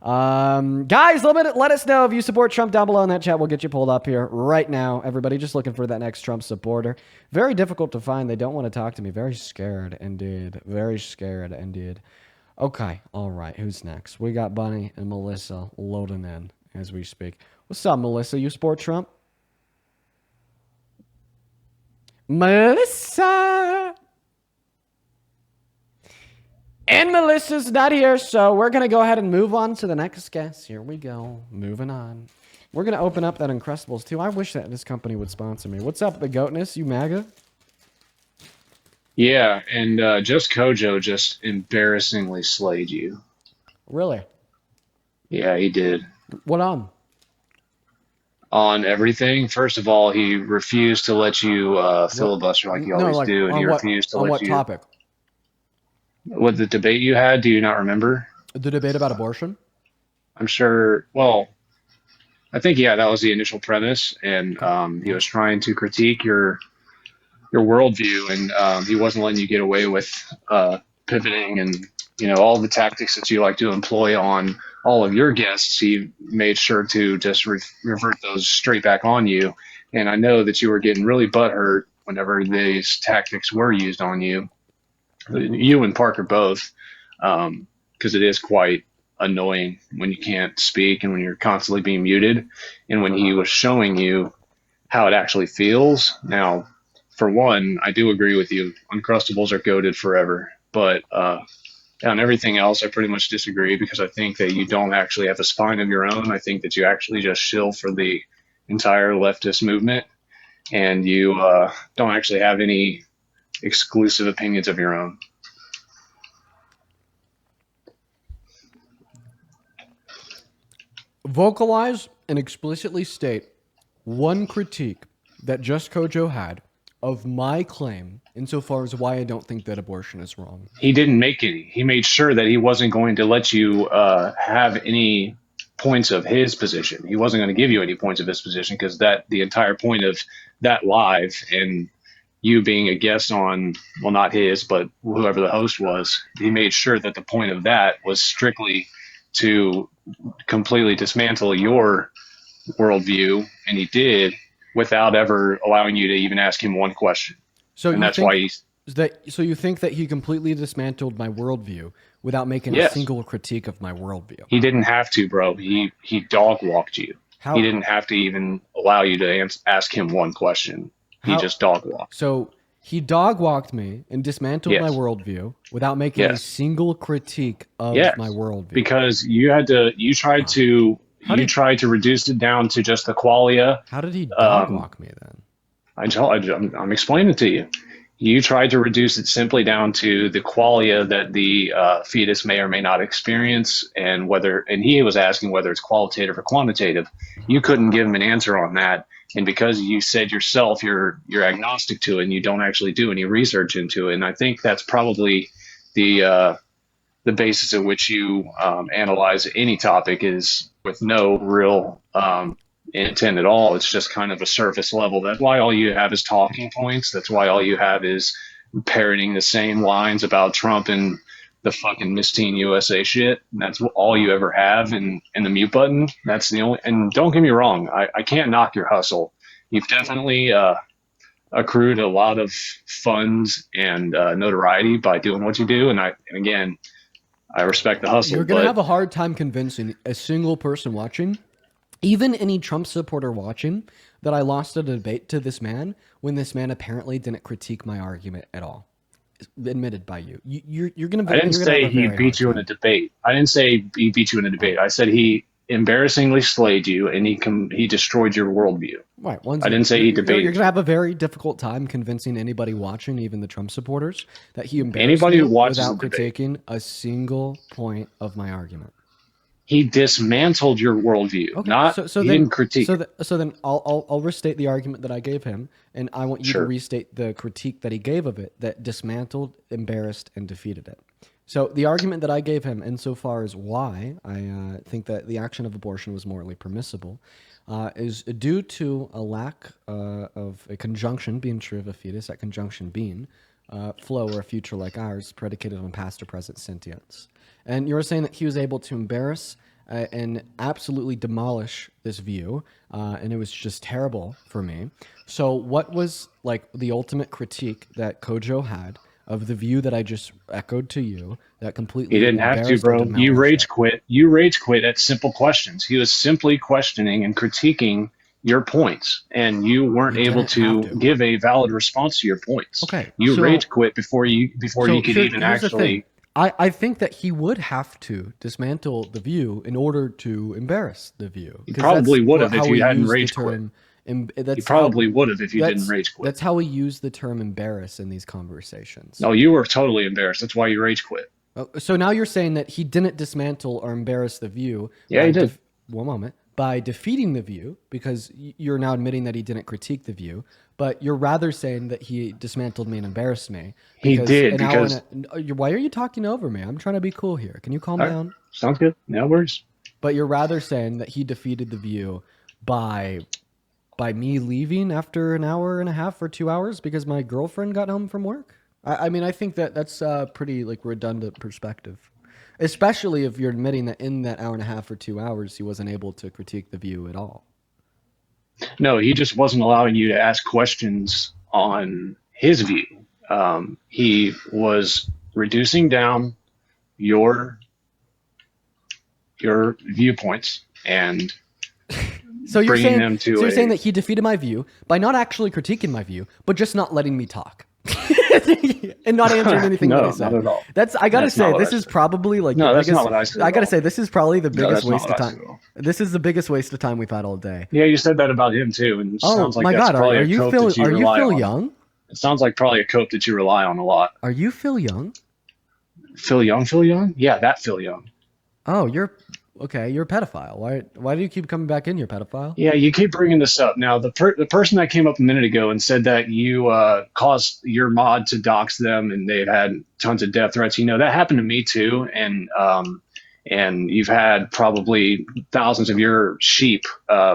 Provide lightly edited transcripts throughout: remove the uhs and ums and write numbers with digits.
Guys, let us know if you support Trump down below in that chat. We'll get you pulled up here right now. Everybody just looking for that next Trump supporter. Very difficult to find. They don't want to talk to me. Very scared indeed. Very scared indeed. Okay, all right. Who's next? We got Bunny and Melissa loading in as we speak. What's up, Melissa? You support Trump? Melissa! And Melissa's not here, so we're going to go ahead and move on to the next guest. Here we go. Moving on. We're going to open up that Uncrustables, too. I wish that this company would sponsor me. What's up, the Goatness? You MAGA? Yeah, and just Kojo just embarrassingly slayed you. Really? Yeah, he did. What on? On everything. First of all, he refused to let you filibuster like you No, always like, do, and he refused to on let what you. topic? What the debate you had? Do you not remember? The debate about abortion? I'm sure. Well, I think yeah, that was the initial premise, and he was trying to critique your worldview, and he wasn't letting you get away with pivoting and all the tactics that you like to employ on all of your guests. He made sure to just revert those straight back on you, and I know that you were getting really butthurt whenever these tactics were used on you. You and Parker both, because it is quite annoying when you can't speak and when you're constantly being muted, and when he was showing you how it actually feels. Now, for one, I do agree with you. Uncrustables are goated forever. But on everything else, I pretty much disagree because I think that you don't actually have a spine of your own. I think that you actually just shill for the entire leftist movement, and you don't actually have any exclusive opinions of your own. Vocalize and explicitly state one critique that Just Kojo had of my claim insofar as why I don't think that abortion is wrong. He didn't make any. He made sure that he wasn't going to let you have any points of his position. He wasn't going to give you any points of his position because the entire point of that live and you being a guest on, well, not his, but whoever the host was, he made sure that the point of that was strictly to completely dismantle your worldview, and he did without ever allowing you to even ask him one question. So and that's why he's so you think that he completely dismantled my worldview without making a single critique of my worldview? He didn't have to, bro. He dog walked you. He didn't have to even allow you to ask him one question. He just dog walked. So he dog walked me and dismantled my worldview without making a single critique of my worldview. Because you tried to reduce it down to just the qualia. How did he dog walk me then? I'm explaining it to you. You tried to reduce it simply down to the qualia that the fetus may or may not experience, and he was asking whether it's qualitative or quantitative. You couldn't give him an answer on that, and because you said yourself you're agnostic to it and you don't actually do any research into it, and I think that's probably the basis at which you analyze any topic is with no real intent at all. It's just kind of a surface level. That's why all you have is talking points. That's why all you have is parroting the same lines about Trump and the fucking Miss Teen USA shit. And that's all you ever have in the mute button. That's the only, and don't get me wrong, I can't knock your hustle. You've definitely accrued a lot of funds and notoriety by doing what you do. And again, I respect the hustle. You're going to have a hard time convincing a single person watching, even any Trump supporter watching, that I lost a debate to this man when this man apparently didn't critique my argument at all. Admitted by you. You're going to. I didn't say he beat you in a debate. I didn't say he beat you in a debate. I said he embarrassingly slayed you and he destroyed your worldview. Right. I didn't say he debated. You're going to have a very difficult time convincing anybody watching, even the Trump supporters, that he embarrassed me without critiquing a single point of my argument. He dismantled your worldview. Okay, he didn't critique. So then I'll restate the argument that I gave him, and I want you to restate the critique that he gave of it that dismantled, embarrassed, and defeated it. So the argument that I gave him, insofar as why I think that the action of abortion was morally permissible, is due to a lack of a conjunction being true of a fetus, that conjunction being flow or a future like ours predicated on past or present sentience. And you were saying that he was able to embarrass and absolutely demolish this view, and it was just terrible for me. So, what was like the ultimate critique that Kojo had of the view that I just echoed to you that He completely didn't have to, embarrassed and bro. You demolished rage it? quit. You rage quit at simple questions. He was simply questioning and critiquing your points, and you weren't He able didn't have to to. give a valid response to your points. Okay, You rage quit before you could even here's the thing. actually. I think that he would have to dismantle the view in order to embarrass the view, He because that's probably would have if how we you hadn't use the rage quit. term. He probably would have if you didn't That's rage quit. that's how we use the term embarrass in these conversations. No, you were totally embarrassed. That's why you rage quit. So now you're saying that he didn't dismantle or embarrass the view Yeah, he did. one moment, by defeating the view, because you're now admitting that he didn't critique the view, but you're rather saying that he dismantled me and embarrassed me He because did an hour because. why are you talking over me? I'm trying to be cool here. Can you calm All right, down? sounds good. No worries. But you're rather saying that he defeated the view by me leaving after an hour and a half or 2 hours because my girlfriend got home from work. I mean, I think that that's a pretty like redundant perspective, especially if you're admitting that in that hour and a half or 2 hours he wasn't able to critique the view at all. No, he just wasn't allowing you to ask questions on his view. He was reducing down your your viewpoints and So you're bringing saying them to you're saying a. that he defeated my view by not actually critiquing my view, but just not letting me talk. And not answering anything that I No, said. not at all. That's I gotta That's not say what this I is said. probably like the No, that's biggest. not what I said I at gotta all. say this is probably the No, biggest that's not waste what of I said time. at all. This is the biggest waste of time we've had all day. Yeah, you said that about him too, and it Oh sounds like my that's God, probably a cope that you are you rely Phil on. Young? It sounds like probably a cope that you rely on a lot. Are you Phil Young? Phil Young, Phil Young? Yeah, that Phil Young. Oh, you're okay. You're a pedophile. Why do you keep coming back in? You're a pedophile. Yeah, you keep bringing this up. Now, the person that came up a minute ago and said that you caused your mod to dox them and they've had tons of death threats. That happened to me too, and you've had probably thousands of your sheep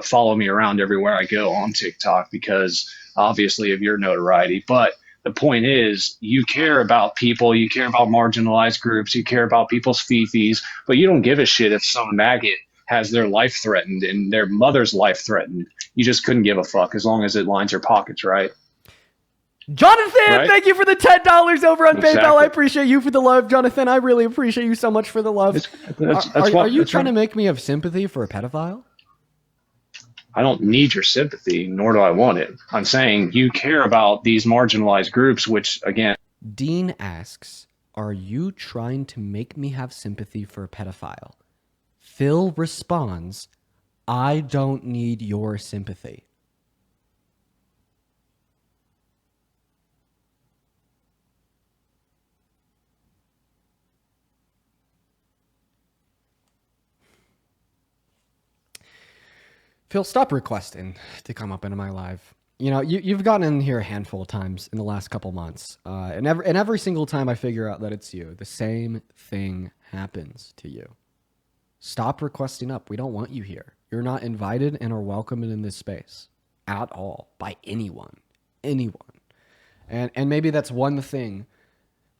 follow me around everywhere I go on TikTok because obviously of your notoriety. But the point is, you care about people, you care about marginalized groups, you care about people's fifis, but you don't give a shit if some maggot has their life threatened and their mother's life threatened. You just couldn't give a fuck as long as it lines your pockets, right? Jonathan, Right? thank you for the $10 over on PayPal. I Exactly. appreciate you for the love, Jonathan. I really appreciate you so much for the love. Are you trying to make me have sympathy for a pedophile? I don't need your sympathy, nor do I want it. I'm saying you care about these marginalized groups, which, again, Dean asks, are you trying to make me have sympathy for a pedophile? Phil responds, I don't need your sympathy. Phil, stop requesting to come up into my live. You've gotten in here a handful of times in the last couple months, and every single time I figure out that it's you, the same thing happens to you. Stop requesting up. We don't want you here. You're not invited and are welcomed in this space at all by anyone. And maybe that's one thing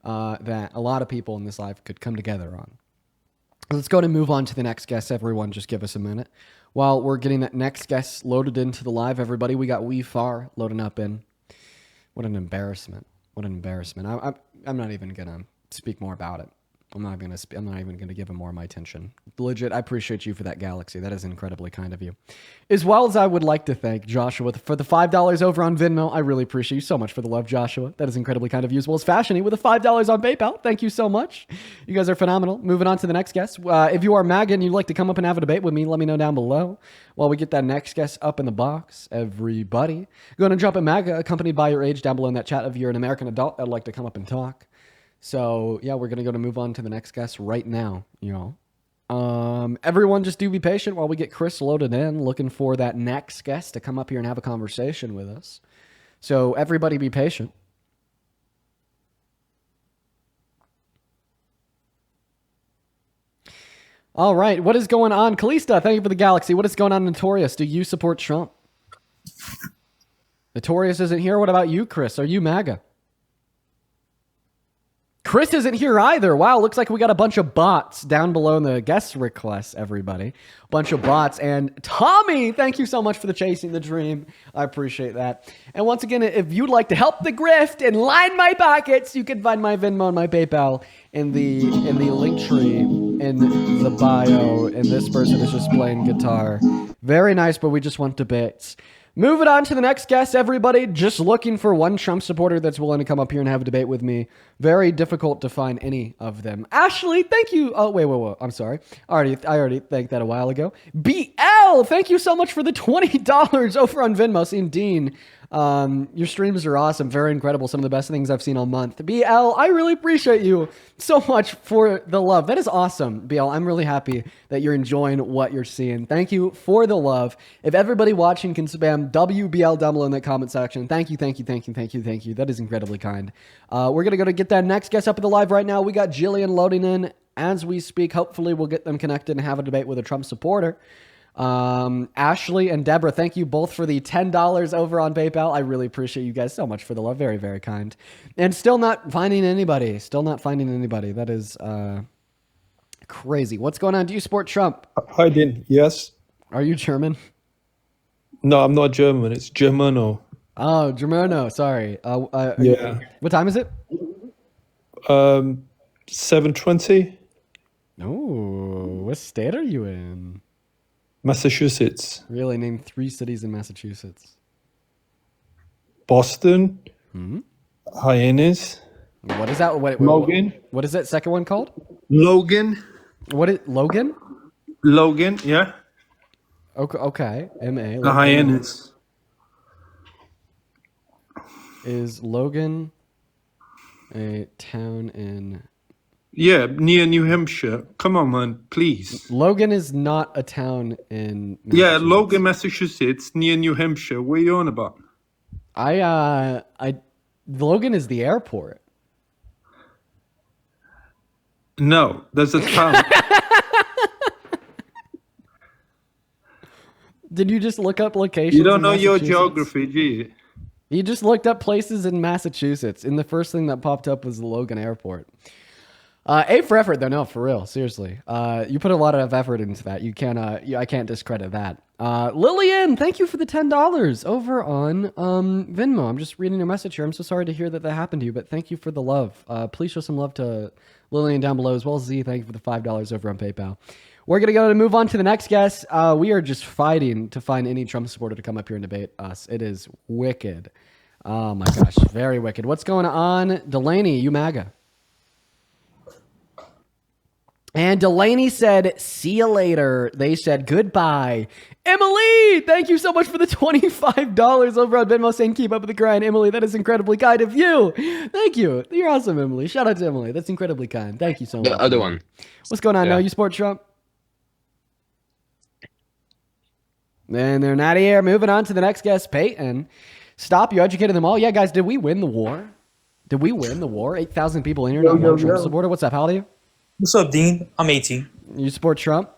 that a lot of people in this live could come together on. Let's go and move on to the next guest. Everyone, just give us a minute. While we're getting that next guest loaded into the live, everybody, we got Wee Far loading up in. What an embarrassment. I'm not even going to speak more about it. I'm not even gonna give him more of my attention. Legit, I appreciate you for that, Galaxy. That is incredibly kind of you. As well as I would like to thank Joshua for the $5 over on Venmo. I really appreciate you so much for the love, Joshua. That is incredibly kind of you. As well as Fashiony with the $5 on PayPal. Thank you so much. You guys are phenomenal. Moving on to the next guest. If you are Maga and you'd like to come up and have a debate with me, let me know down below while we get that next guest up in the box. Everybody, go ahead and drop a Maga accompanied by your age down below in that chat if you're an American adult that'd like to come up and talk. So yeah, we're gonna move on to the next guest right now, everyone just do be patient while we get Chris loaded in, looking for that next guest to come up here and have a conversation with us. So everybody be patient. All right, what is going on? Kalista, thank you for the Galaxy. What is going on, Notorious? Do you support Trump? Notorious isn't here. What about you, Chris? Are you MAGA? Chris isn't here either. Wow, looks like we got a bunch of bots down below in the guest requests, everybody. Bunch of bots. And Tommy, thank you so much for the Chasing the Dream. I appreciate that. And once again, if you'd like to help the grift and line my pockets, you can find my Venmo and my PayPal in the link tree in the bio. And this person is just playing guitar. Very nice, but we just want debates. Moving on to the next guest, everybody. Just looking for one Trump supporter that's willing to come up here and have a debate with me. Very difficult to find any of them. Ashley, thank you. Oh, wait. I'm sorry. I already thanked that a while ago. BL, thank you so much for the $20 over on Venmo. Seeing Dean, your streams are awesome. Very incredible. Some of the best things I've seen all month. BL, I really appreciate you so much for the love. That is awesome, BL. I'm really happy that you're enjoying what you're seeing. Thank you for the love. If everybody watching can spam WBL down below in that comment section, thank you. That is incredibly kind. We're going to go to get that next guest up in the live right now. We got Jillian loading in as we speak. Hopefully we'll get them connected and have a debate with a Trump supporter. Ashley and Deborah, thank you both for the $10 over on PayPal. I really appreciate you guys so much for the love. Very, very kind. And still not finding anybody. That is crazy. What's going on? Do you support Trump? Hi, Dean. Yes. Are you German? No, I'm not German. It's Germano. Oh, Germano. Sorry. Yeah. What time is it? 7:20. Oh, what state are you in? Massachusetts. Really? Name 3 cities in Massachusetts. Boston. Hyenas. What is that? Logan. What is that second one called? Logan. What is Logan? Logan, yeah. Okay. M.A. The hyenas. Is Logan a town in... Yeah, near New Hampshire. Come on, man, please. Logan is not a town in Massachusetts. Yeah, Logan, Massachusetts, near New Hampshire. What are you on about? Logan is the airport. No, there's a town. Did you just look up locations? You don't know your geography, do you? You just looked up places in Massachusetts, and the first thing that popped up was the Logan Airport. A for effort, though. No, for real. Seriously. You put a lot of effort into that. You can't. I can't discredit that. Lillian, thank you for the $10 over on Venmo. I'm just reading your message here. I'm so sorry to hear that happened to you, but thank you for the love. Please show some love to Lillian down below as well as Z. Thank you for the $5 over on PayPal. We're gonna go and move on to the next guest. We are just fighting to find any Trump supporter to come up here and debate us. It is wicked. Oh my gosh, very wicked. What's going on, Delaney? You Maga? And Delaney said, see you later. They said goodbye. Emily, thank you so much for the $25 over on Venmo saying keep up with the grind. Emily, that is incredibly kind of you. Thank you. You're awesome, Emily. Shout out to Emily. That's incredibly kind. Thank you so much. The other one. What's going on now? You support Trump? And they're not here. Moving on to the next guest, Peyton. Stop. You educated them all. Yeah, guys, did we win the war? 8,000 people in here. Not one Trump supporter. What's up? How old are you? What's up, Dean? I'm 18. You support Trump?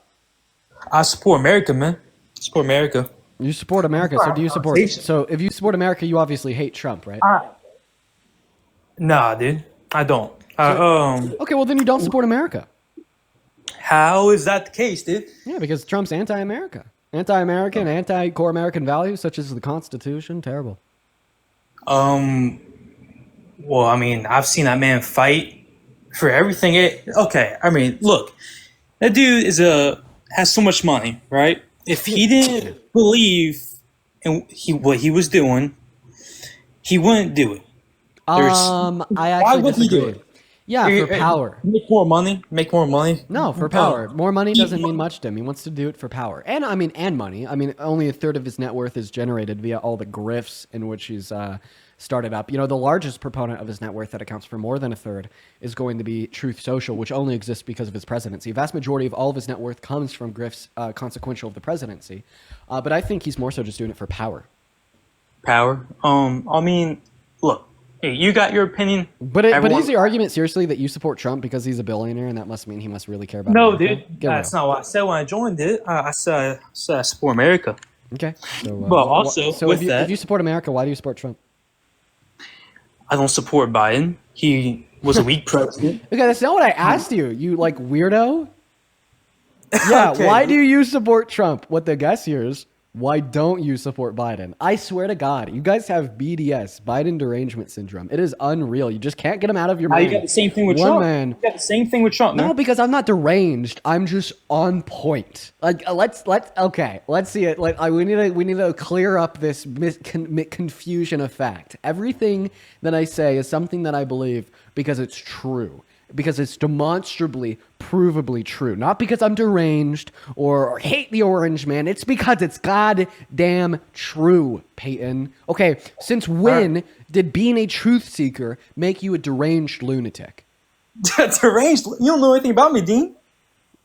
I support America, man. Support America. You support America. So do you support... So if you support America, you obviously hate Trump, right? Nah, dude. I don't. Okay, well then you don't support America. How is that the case, dude? Yeah, because Trump's anti-America. Anti-American, anti-core American values such as the Constitution. Terrible. Well, I mean, I've seen that man fight for everything. Okay, I mean, look, that dude has so much money, right? If he didn't believe in what he was doing, he wouldn't do it. I actually disagree. Yeah, for power. Make more money. No, for power. More money doesn't mean much to him. He wants to do it for power. And money. I mean, only a third of his net worth is generated via all the grifts in which he's started up. You know, the largest proponent of his net worth that accounts for more than a third is going to be Truth Social, which only exists because of his presidency. A vast majority of all of his net worth comes from grifts consequential of the presidency. But I think he's more so just doing it for power. Power? I mean, look, hey, you got your opinion. But is the argument seriously that you support Trump because he's a billionaire and that must mean he must really care about No, America? dude. That's not what I said when I joined it. I said I support America. Okay. So, well, also, if you support America, why do you support Trump? I don't support Biden he was a weak president. Okay, that's not what I asked you. You like weirdo. Yeah, Okay. why do you support Trump? What the guess here is, why don't you support Biden? I swear to God, you guys have BDS, Biden derangement syndrome. It is unreal. You just can't get them out of your mind. You got the same thing with One Trump. man. You got the same thing with Trump, man. No, because I'm not deranged. I'm just on point. Like let's see it. Like we need to clear up this confusion of fact. Everything that I say is something that I believe because it's true. Because it's demonstrably, provably true. Not because I'm deranged or hate the orange man. It's because it's goddamn true, Peyton. Okay, since when did being a truth seeker make you a deranged lunatic? Deranged? You don't know anything about me, Dean.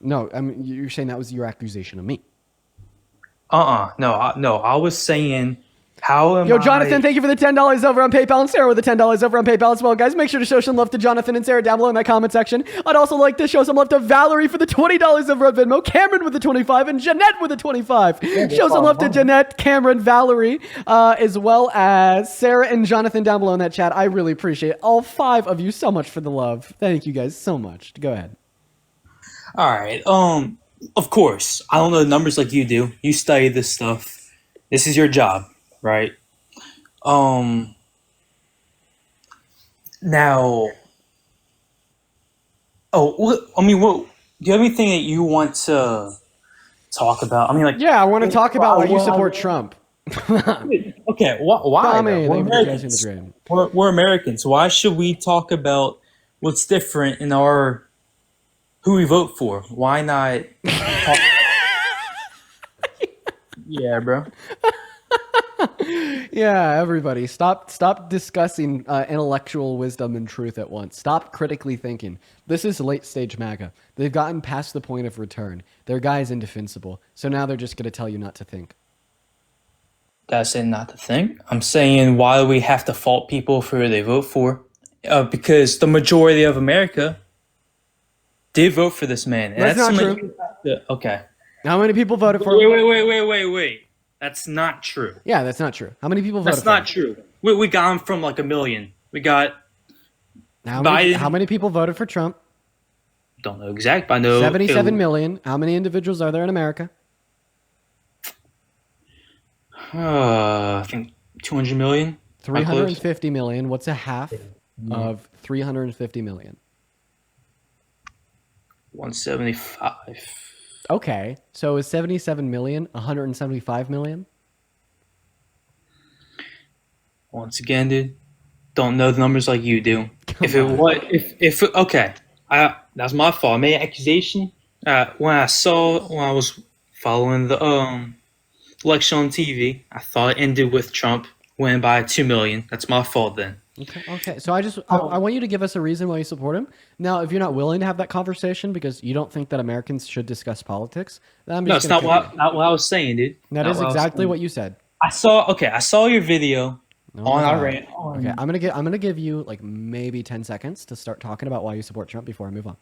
No, I mean, you're saying that was your accusation of me. No, I was saying, how am Yo, Jonathan, thank you for the $10 over on PayPal, and Sarah with the $10 over on PayPal as well. Guys, make sure to show some love to Jonathan and Sarah down below in that comment section. I'd also like to show some love to Valerie for the $20 over on Venmo, Cameron with the 25, and Jeanette with the 25. Show some love to Jeanette, Cameron, Valerie, as well as Sarah and Jonathan down below in that chat. I really appreciate all 5 of you so much for the love. Thank you guys so much. Go ahead. All right. Of course, I don't know the numbers like you do. You study this stuff. This is your job, right? Now. What do you have anything that you want to talk about? I mean, like. Yeah, I want to talk about why you support Trump. Okay, why? Tommy, We're thank you for chasing Americans. the dream. We're Americans. Why should we talk about what's different in our who we vote for? Why not? Yeah, bro. Yeah, everybody, stop discussing intellectual wisdom and truth at once. Stop critically thinking. This is late stage MAGA. They've gotten past the point of return. Their guy is indefensible. So now they're just going to tell you not to think. That's it, not to think. I'm saying, why do we have to fault people for who they vote for? Because the majority of America did vote for this man. And That's not true. Okay. How many people voted for? Wait. That's not true. Yeah, that's not true. How many people voted That's for? not true. We got him from like 1 million. We got How many people voted for Trump? don't know exact, but I know 77 million. How many individuals are there in America? I think 200 million. 350 million. What's a half of 350 million? 175. Okay, so is 77 million 175 million? Once again, dude, don't know the numbers like you do. Okay, that's my fault. I made an accusation when I was following the election on TV. I thought it ended with Trump winning by 2 million. That's my fault then. Okay. So I want you to give us a reason why you support him. Now, if you're not willing to have that conversation because you don't think that Americans should discuss politics, then I'm just not what I was saying, dude. That is exactly what you said. I saw your video on Iran. Okay, I'm gonna give you like maybe 10 seconds to start talking about why you support Trump before I move on.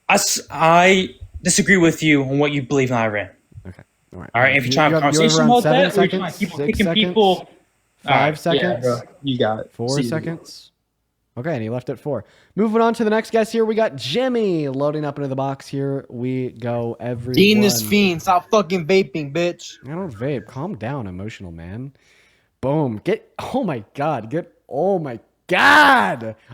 I disagree with you on what you believe in Iran. Okay. All right. All right. If you're trying to have a conversation about that, or you're trying to keep picking people. 5 seconds. Yeah, bro. You got it. 4 seconds. Okay, and he left at 4. Moving on to the next guest here, we got Jimmy loading up into the box. Here we go, everyone. Dean this fiend, stop fucking vaping, bitch. I don't vape. Calm down, emotional man. Boom. Oh my god.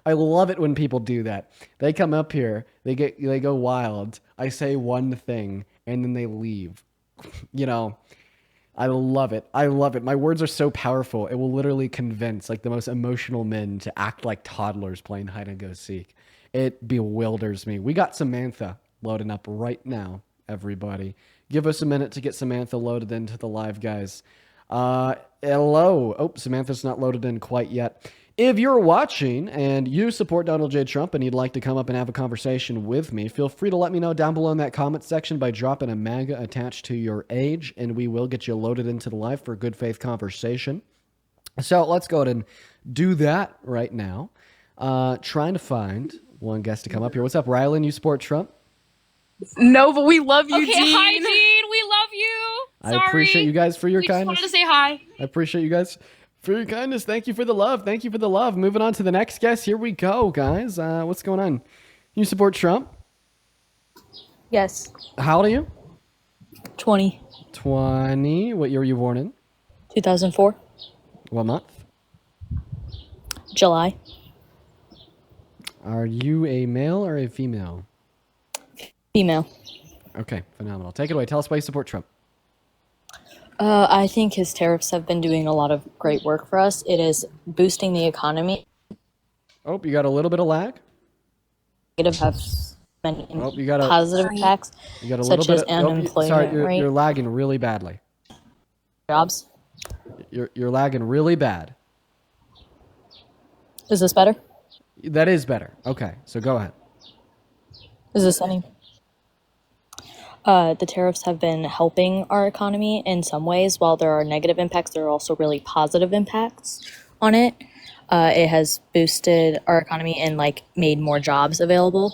I love it when people do that. They come up here, they go wild. I say one thing, and then they leave. You know, I love it. My words are so powerful. It will literally convince like the most emotional men to act like toddlers playing hide and go seek. It bewilders me. We got Samantha loading up right now, everybody. Give us a minute to get Samantha loaded into the live, guys. Hello. Oh, Samantha's not loaded in quite yet. If you're watching and you support Donald J. Trump and you'd like to come up and have a conversation with me, feel free to let me know down below in that comment section by dropping a MAGA attached to your age, and we will get you loaded into the live for a good faith conversation. So let's go ahead and do that right now. Trying to find one guest to come up here. What's up, Rylan? You support Trump? No, but we love you, Okay, Dean. hi, Dean. We love you. Sorry. I appreciate you guys for your We just kindness. wanted to say hi. I appreciate you guys For your kindness. Thank you for the love. Thank you for the love. Moving on to the next guest. Here we go, guys. What's going on? You support Trump? Yes. How old are you? 20. 20. What year were you born in? 2004. What month? July. Are you a male or a female? Female. Okay, phenomenal. Take it away. Tell us why you support Trump. I think his tariffs have been doing a lot of great work for us. It is boosting the economy. Oh, you got a little bit of lag. Negative have many You got positive impacts, You got a such little as bit. unemployment Sorry, rate, you're lagging really badly. jobs. You're lagging really bad. Is this better? That is better. Okay, so go ahead. Is this any? The tariffs have been helping our economy in some ways. While there are negative impacts, there are also really positive impacts on it. It has boosted our economy and like made more jobs available.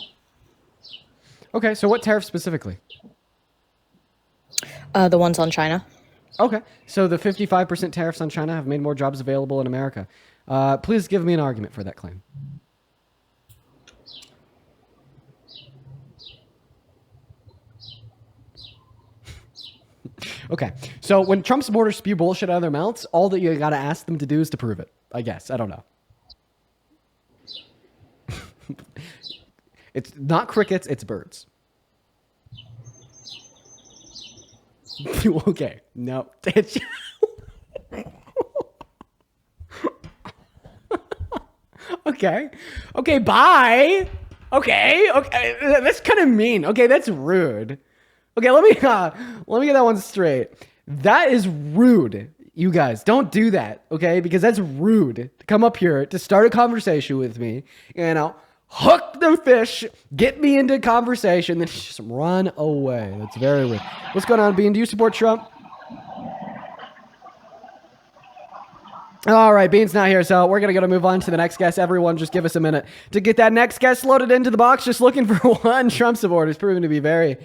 Okay, so what tariff specifically? The ones on China. Okay, so the 55% tariffs on China have made more jobs available in America. Please give me an argument for that claim. Okay, so when Trump supporters spew bullshit out of their mouths, all that you gotta ask them to do is to prove it. I guess. I don't know. It's not crickets, it's birds. Okay, no. Okay. Okay, bye. Okay. That's kind of mean. Okay, that's rude. Okay, let me get that one straight. That is rude. You guys, don't do that, okay? Because that's rude to come up here to start a conversation with me, hook the fish, get me into conversation, then just run away. That's very rude. What's going on, Bean? Do you support Trump? All right, Bean's not here, so we're going to move on to the next guest. Everyone, just give us a minute to get that next guest loaded into the box. Just looking for one Trump supporter. It's proven to be very,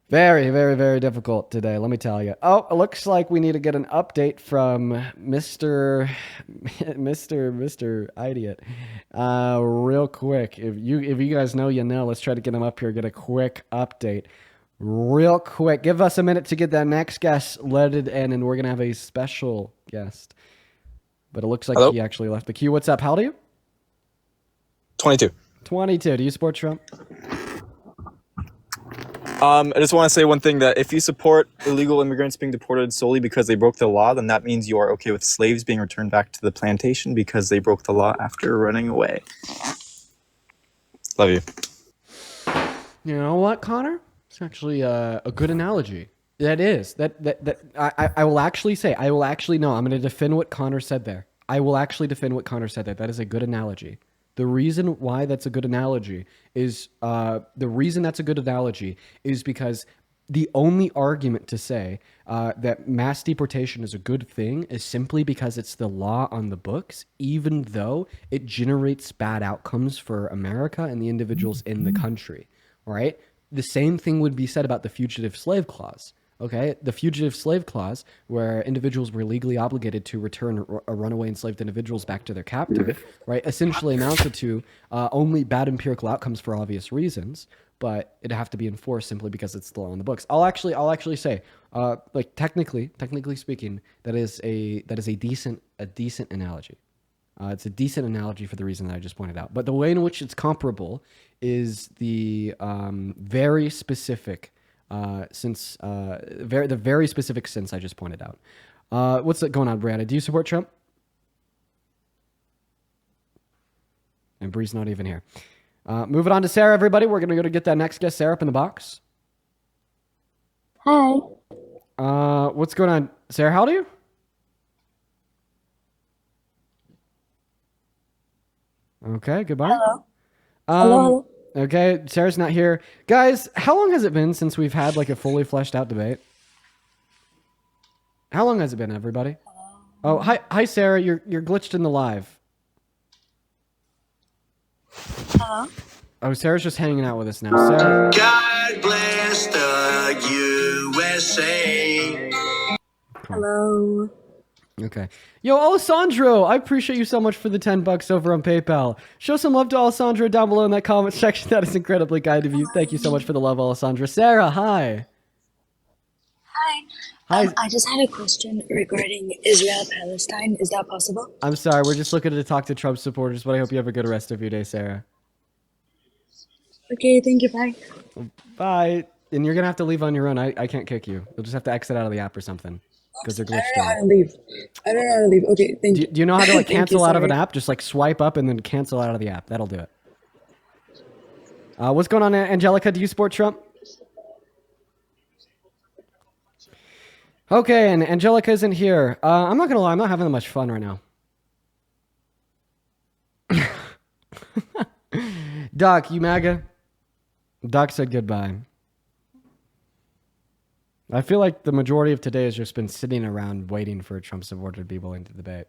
very, very, very difficult today, let me tell you. Oh, it looks like we need to get an update from Mr. Idiot. Real quick. If you guys know, you know. Let's try to get him up here, get a quick update. Real quick. Give us a minute to get that next guest loaded in, and we're going to have a special guest. But it looks like He actually left the queue. What's up? How old are you? 22. 22. Do you support Trump? I just want to say one thing, that if you support illegal immigrants being deported solely because they broke the law, then that means you are okay with slaves being returned back to the plantation because they broke the law after running away. Love you. You know what, Connor? It's actually a good analogy. That is. I will actually say, I'm going to defend what Connor said there. I will actually defend what Connor said there. That is a good analogy. The reason why that's a good analogy is because the only argument to say that mass deportation is a good thing is simply because it's the law on the books, even though it generates bad outcomes for America and the individuals in the country, right? The same thing would be said about the Fugitive Slave Clause. Okay, the Fugitive Slave Clause, where individuals were legally obligated to return runaway enslaved individuals back to their captor, right, essentially amounted to only bad empirical outcomes for obvious reasons, but it'd have to be enforced simply because it's the law in the books. I'll actually say, like technically speaking, that is a decent analogy. It's a decent analogy for the reason that I just pointed out. But the way in which it's comparable is the very specific. The very specific sense I just pointed out. What's going on, Brianna? Do you support Trump? And Bree's not even here. Moving on to Sarah, everybody. We're going to go to get that next guest, Sarah, up in the box. Hi. What's going on? Sarah, how old are you? Okay, goodbye. Hello. Hello. Okay, Sarah's not here. Guys, how long has it been since we've had like a fully fleshed out debate? How long has it been, everybody? Oh, hi, Sarah. You're glitched in the live. Hello. Oh, Sarah's just hanging out with us now. Sarah. God bless the USA. Hello. Okay. Yo, Alessandro, I appreciate you so much for the $10 over on PayPal. Show some love to Alessandro down below in that comment section. That is incredibly kind of you. Thank you so much for the love, Alessandro. Sarah, hi. Hi. Hi. I just had a question regarding Israel-Palestine. Is that possible? I'm sorry, we're just looking to talk to Trump supporters, but I hope you have a good rest of your day, Sarah. Okay, thank you. Bye. Bye. And you're going to have to leave on your own. I can't kick you. You'll just have to exit out of the app or something. Because they're I glitched don't know in. how to leave. I don't know how to leave. Okay, thank you. Do you know how to like Thank you, cancel out of an sorry. app? Just like swipe up and then cancel out of the app. That'll do it. What's going on, Angelica? Do you support Trump? Okay, and Angelica isn't here. I'm not going to lie. I'm not having that much fun right now. Doc, you MAGA? Doc said goodbye. I feel like the majority of today has just been sitting around waiting for a Trump supporter to be willing to debate.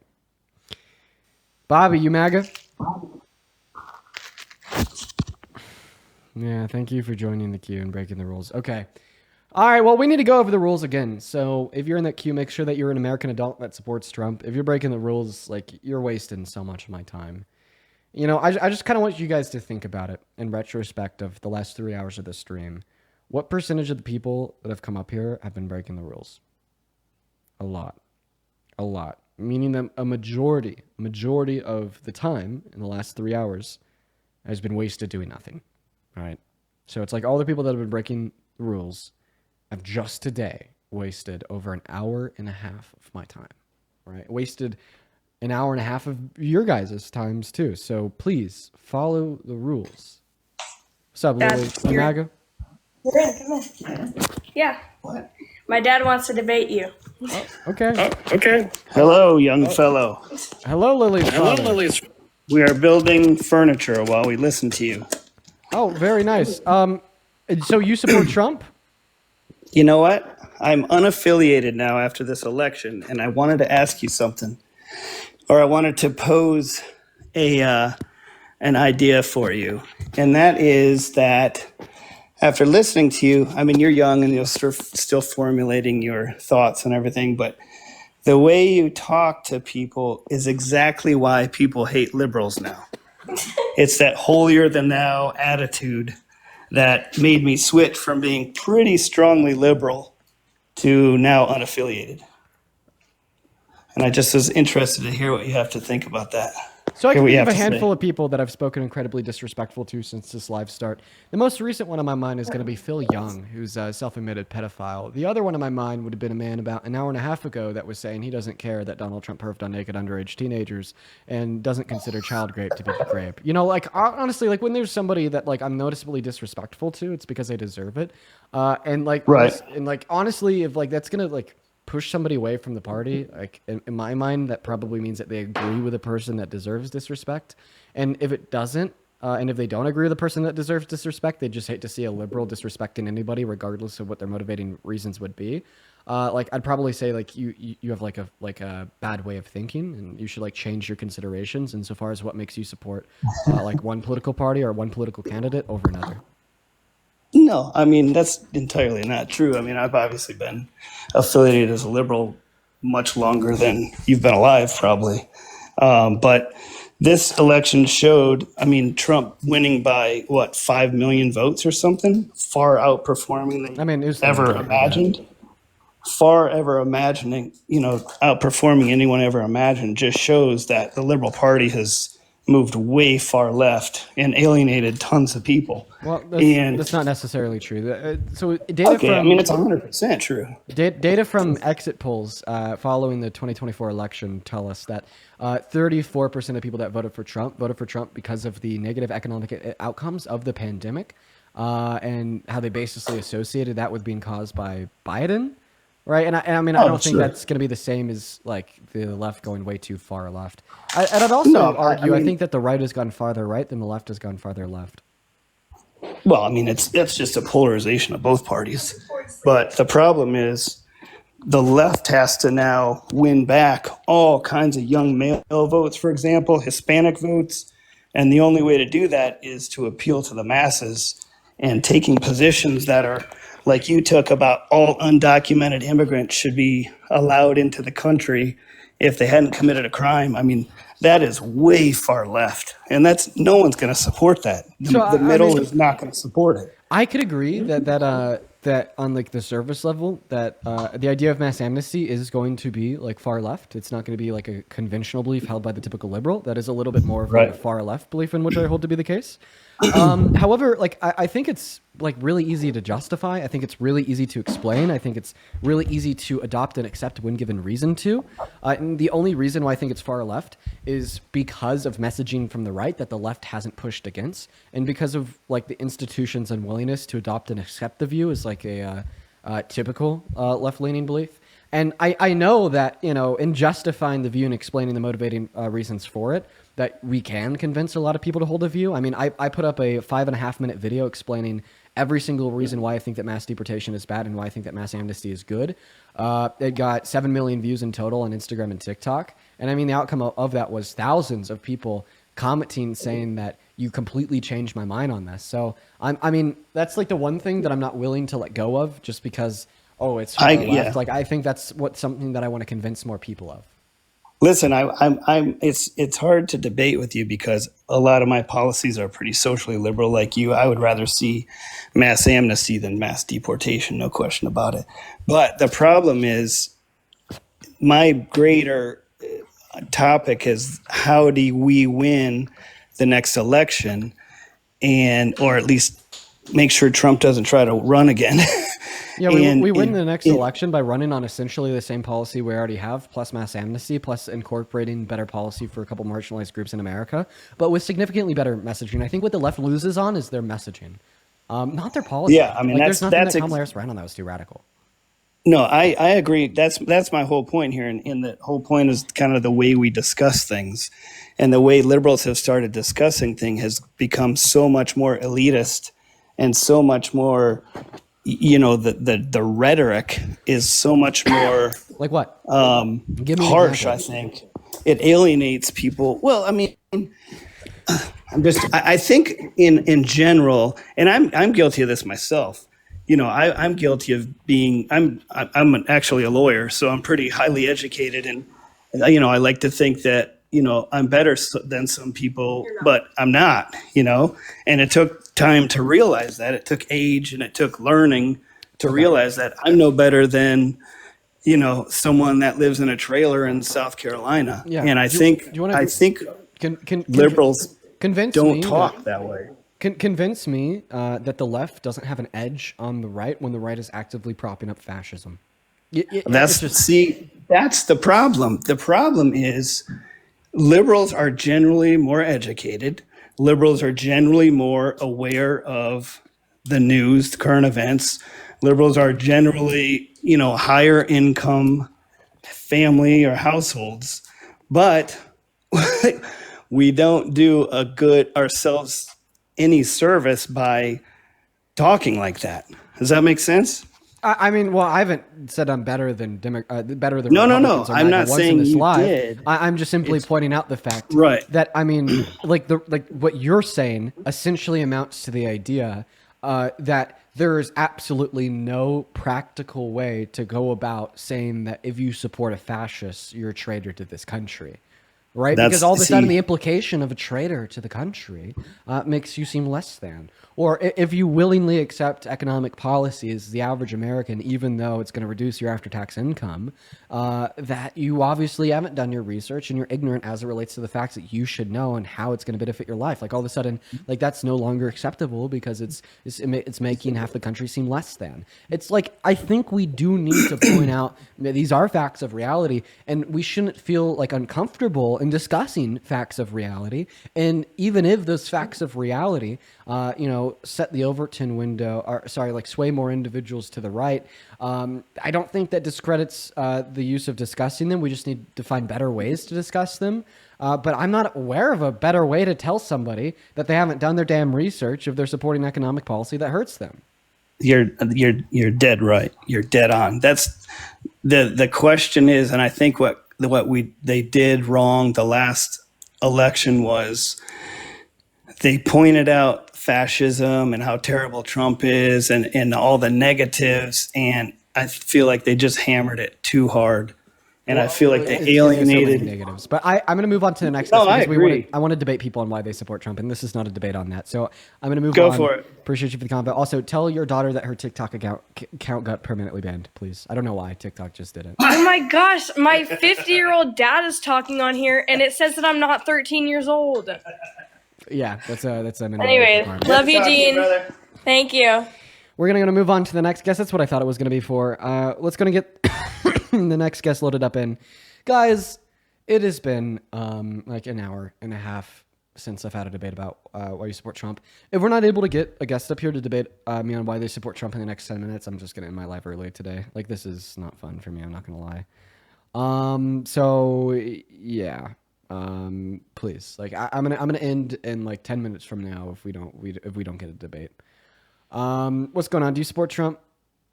Bobby, you MAGA? Yeah, thank you for joining the queue and breaking the rules. Okay. All right, well, we need to go over the rules again. So if you're in that queue, make sure that you're an American adult that supports Trump. If you're breaking the rules, like, you're wasting so much of my time. You know, I just kind of want you guys to think about it in retrospect of the last 3 hours of the stream. What percentage of the people that have come up here have been breaking the rules? A lot. A lot. Meaning that a majority of the time in the last 3 hours has been wasted doing nothing. All right. So it's like all the people that have been breaking the rules have just today wasted over an hour and a half of my time. Right? Wasted an hour and a half of your guys' times too. So please follow the rules. What's up, Lily? You MAGA? You're in, come in. Yeah. What? My dad wants to debate you. Oh, okay. Okay. Hello, young fellow. Hello, Lily's father. Hello, Lily's. We are building furniture while we listen to you. Oh, very nice. So you support Trump? You know what? I'm unaffiliated now after this election, and I wanted to ask you something. Or I wanted to pose an idea for you. And that is that after listening to you, I mean, you're young and you're still formulating your thoughts and everything, but the way you talk to people is exactly why people hate liberals now. It's that holier than thou attitude that made me switch from being pretty strongly liberal to now unaffiliated. And I just was interested to hear what you have to think about that. So I can think of a handful of people that I've spoken incredibly disrespectful to since this live start. The most recent one on my mind is going to be Phil Young, who's a self-admitted pedophile. The other one on my mind would have been a man about an hour and a half ago that was saying he doesn't care that Donald Trump perfed on naked underage teenagers and doesn't consider child rape to be rape. You know, like, honestly, like when there's somebody that like I'm noticeably disrespectful to, it's because they deserve it. And like, right. And like, honestly, if like that's going to like push somebody away from the party, like in my mind, that probably means that they agree with a person that deserves disrespect. And if it doesn't, and if they don't agree with the person that deserves disrespect, they just hate to see a liberal disrespecting anybody, regardless of what their motivating reasons would be. Like I'd probably say like you have like a bad way of thinking, and you should like change your considerations insofar as what makes you support like one political party or one political candidate over another. No, I mean, that's entirely not true. I mean, I've obviously been affiliated as a liberal much longer than you've been alive, probably. But this election showed, I mean, Trump winning by, 5 million votes or something, far outperforming than ever imagined. Far ever imagining, outperforming anyone ever imagined, just shows that the Liberal Party has moved way far left and alienated tons of people. Well, that's not necessarily true. So data okay, from, I mean, it's 100% true. Data from exit polls following the 2024 election tell us that 34% of people that voted for Trump because of the negative economic outcomes of the pandemic, and how they basically associated that with being caused by Biden. Right, and I mean, I don't think that's going to be the same as like the left going way too far left. And I'd also argue, I think that the right has gone farther right than the left has gone farther left. Well, I mean, that's just a polarization of both parties. But the problem is the left has to now win back all kinds of young male votes, for example, Hispanic votes. And the only way to do that is to appeal to the masses and taking positions that are like you took about all undocumented immigrants should be allowed into the country if they hadn't committed a crime. I mean, that is way far left, and that's no one's going to support that. The middle is not going to support it. I could agree that on like the surface level, that the idea of mass amnesty is going to be like far left. It's not going to be like a conventional belief held by the typical liberal. That is a little bit more of like a far left belief, in which I hold to be the case. However, like I think it's like really easy to justify. I think it's really easy to explain. I think it's really easy to adopt and accept when given reason to. And the only reason why I think it's far left is because of messaging from the right that the left hasn't pushed against, and because of like the institution's unwillingness to adopt and accept the view is like a typical left-leaning belief. And I know that, you know, in justifying the view and explaining the motivating reasons for it, that we can convince a lot of people to hold a view. I mean, I put up a 5.5-minute video explaining every single reason why I think that mass deportation is bad and why I think that mass amnesty is good. It got 7 million views in total on Instagram and TikTok. And I mean, the outcome of that was thousands of people commenting saying that you completely changed my mind on this. So I mean, that's like the one thing that I'm not willing to let go of just because, oh, it's far left. Yeah. Like, I think that's something that I want to convince more people of. Listen, it's hard to debate with you because a lot of my policies are pretty socially liberal like you. I would rather see mass amnesty than mass deportation, no question about it. But the problem is, my greater topic is how do we win the next election, or at least make sure Trump doesn't try to run again. Yeah, we win the next election by running on essentially the same policy we already have, plus mass amnesty, plus incorporating better policy for a couple marginalized groups in America, but with significantly better messaging. I think what the left loses on is their messaging, not their policy. Yeah, I mean, like, there's nothing that Kamala Harris ran on that was too radical. No, I agree. That's my whole point here, and the whole point is kind of the way we discuss things, and the way liberals have started discussing things has become so much more elitist, and so much more. You know, the rhetoric is so much more like what? Give me harsh. I think it alienates people. Well, I mean, I think in general, and I'm guilty of this myself. You know, I'm guilty of being. I'm actually a lawyer, so I'm pretty highly educated, and you know, I like to think that, you know, I'm better than some people, but I'm not. You know, and it took time to realize that. It took age and it took learning to realize that I'm no better than, you know, someone that lives in a trailer in South Carolina. Yeah. And I think liberals don't talk that way. Convince me that the left doesn't have an edge on the right when the right is actively propping up fascism. That's the problem. The problem is liberals are generally more educated. Liberals are generally more aware of the news, the current events. Liberals are generally, you know, higher income family or households, but we don't do ourselves any service by talking like that. Does that make sense? I mean, well, I haven't said I'm better than better than no. Republicans I'm not saying you did. I'm just simply pointing out the fact that, I mean, like what you're saying essentially amounts to the idea that there is absolutely no practical way to go about saying that if you support a fascist, you're a traitor to this country. Right? Because all of a sudden the implication of a traitor to the country makes you seem less than. Or if you willingly accept economic policies, the average American, even though it's going to reduce your after-tax income, that you obviously haven't done your research and you're ignorant as it relates to the facts that you should know and how it's going to benefit your life. Like all of a sudden, like that's no longer acceptable because it's making half the country seem less than. It's like, I think we do need to point out that these are facts of reality, and we shouldn't feel like uncomfortable in discussing facts of reality. And even if those facts of reality, you know, set the Overton window, or sorry, like sway more individuals to the right, I don't think that discredits the use of discussing them. We just need to find better ways to discuss them. But I'm not aware of a better way to tell somebody that they haven't done their damn research if they're supporting economic policy that hurts them. You're dead right. You're dead on. That's the question is, and I think what they did wrong the last election was they pointed out fascism and how terrible Trump is and all the negatives, and I feel like they just hammered it too hard. and I feel like they It's so many alienated. negatives. But I'm going to move on to the next. No, guest I agree. I want to debate people on why they support Trump, and this is not a debate on that. So I'm going to move Go on. for it. Appreciate you for the comment. But also, tell your daughter that her TikTok account got permanently banned, please. I don't know why TikTok just did it. Oh my gosh, my 50-year-old dad is talking on here, and it says that I'm not 13 years old. Yeah, that's a minimum Anyway, requirement. love you, Dean. Thank you. We're gonna move on to the next guest. That's what I thought it was gonna be for. Let's gonna get the next guest loaded up in. Guys, it has been like an hour and a half since I've had a debate about why you support Trump. If we're not able to get a guest up here to debate me on why they support Trump in the next 10 minutes, I'm just gonna end my live early today. Like, this is not fun for me, I'm not gonna lie. So yeah. Please. Like, I'm gonna end in like 10 minutes from now if we don't get a debate. What's going on? Do you support Trump?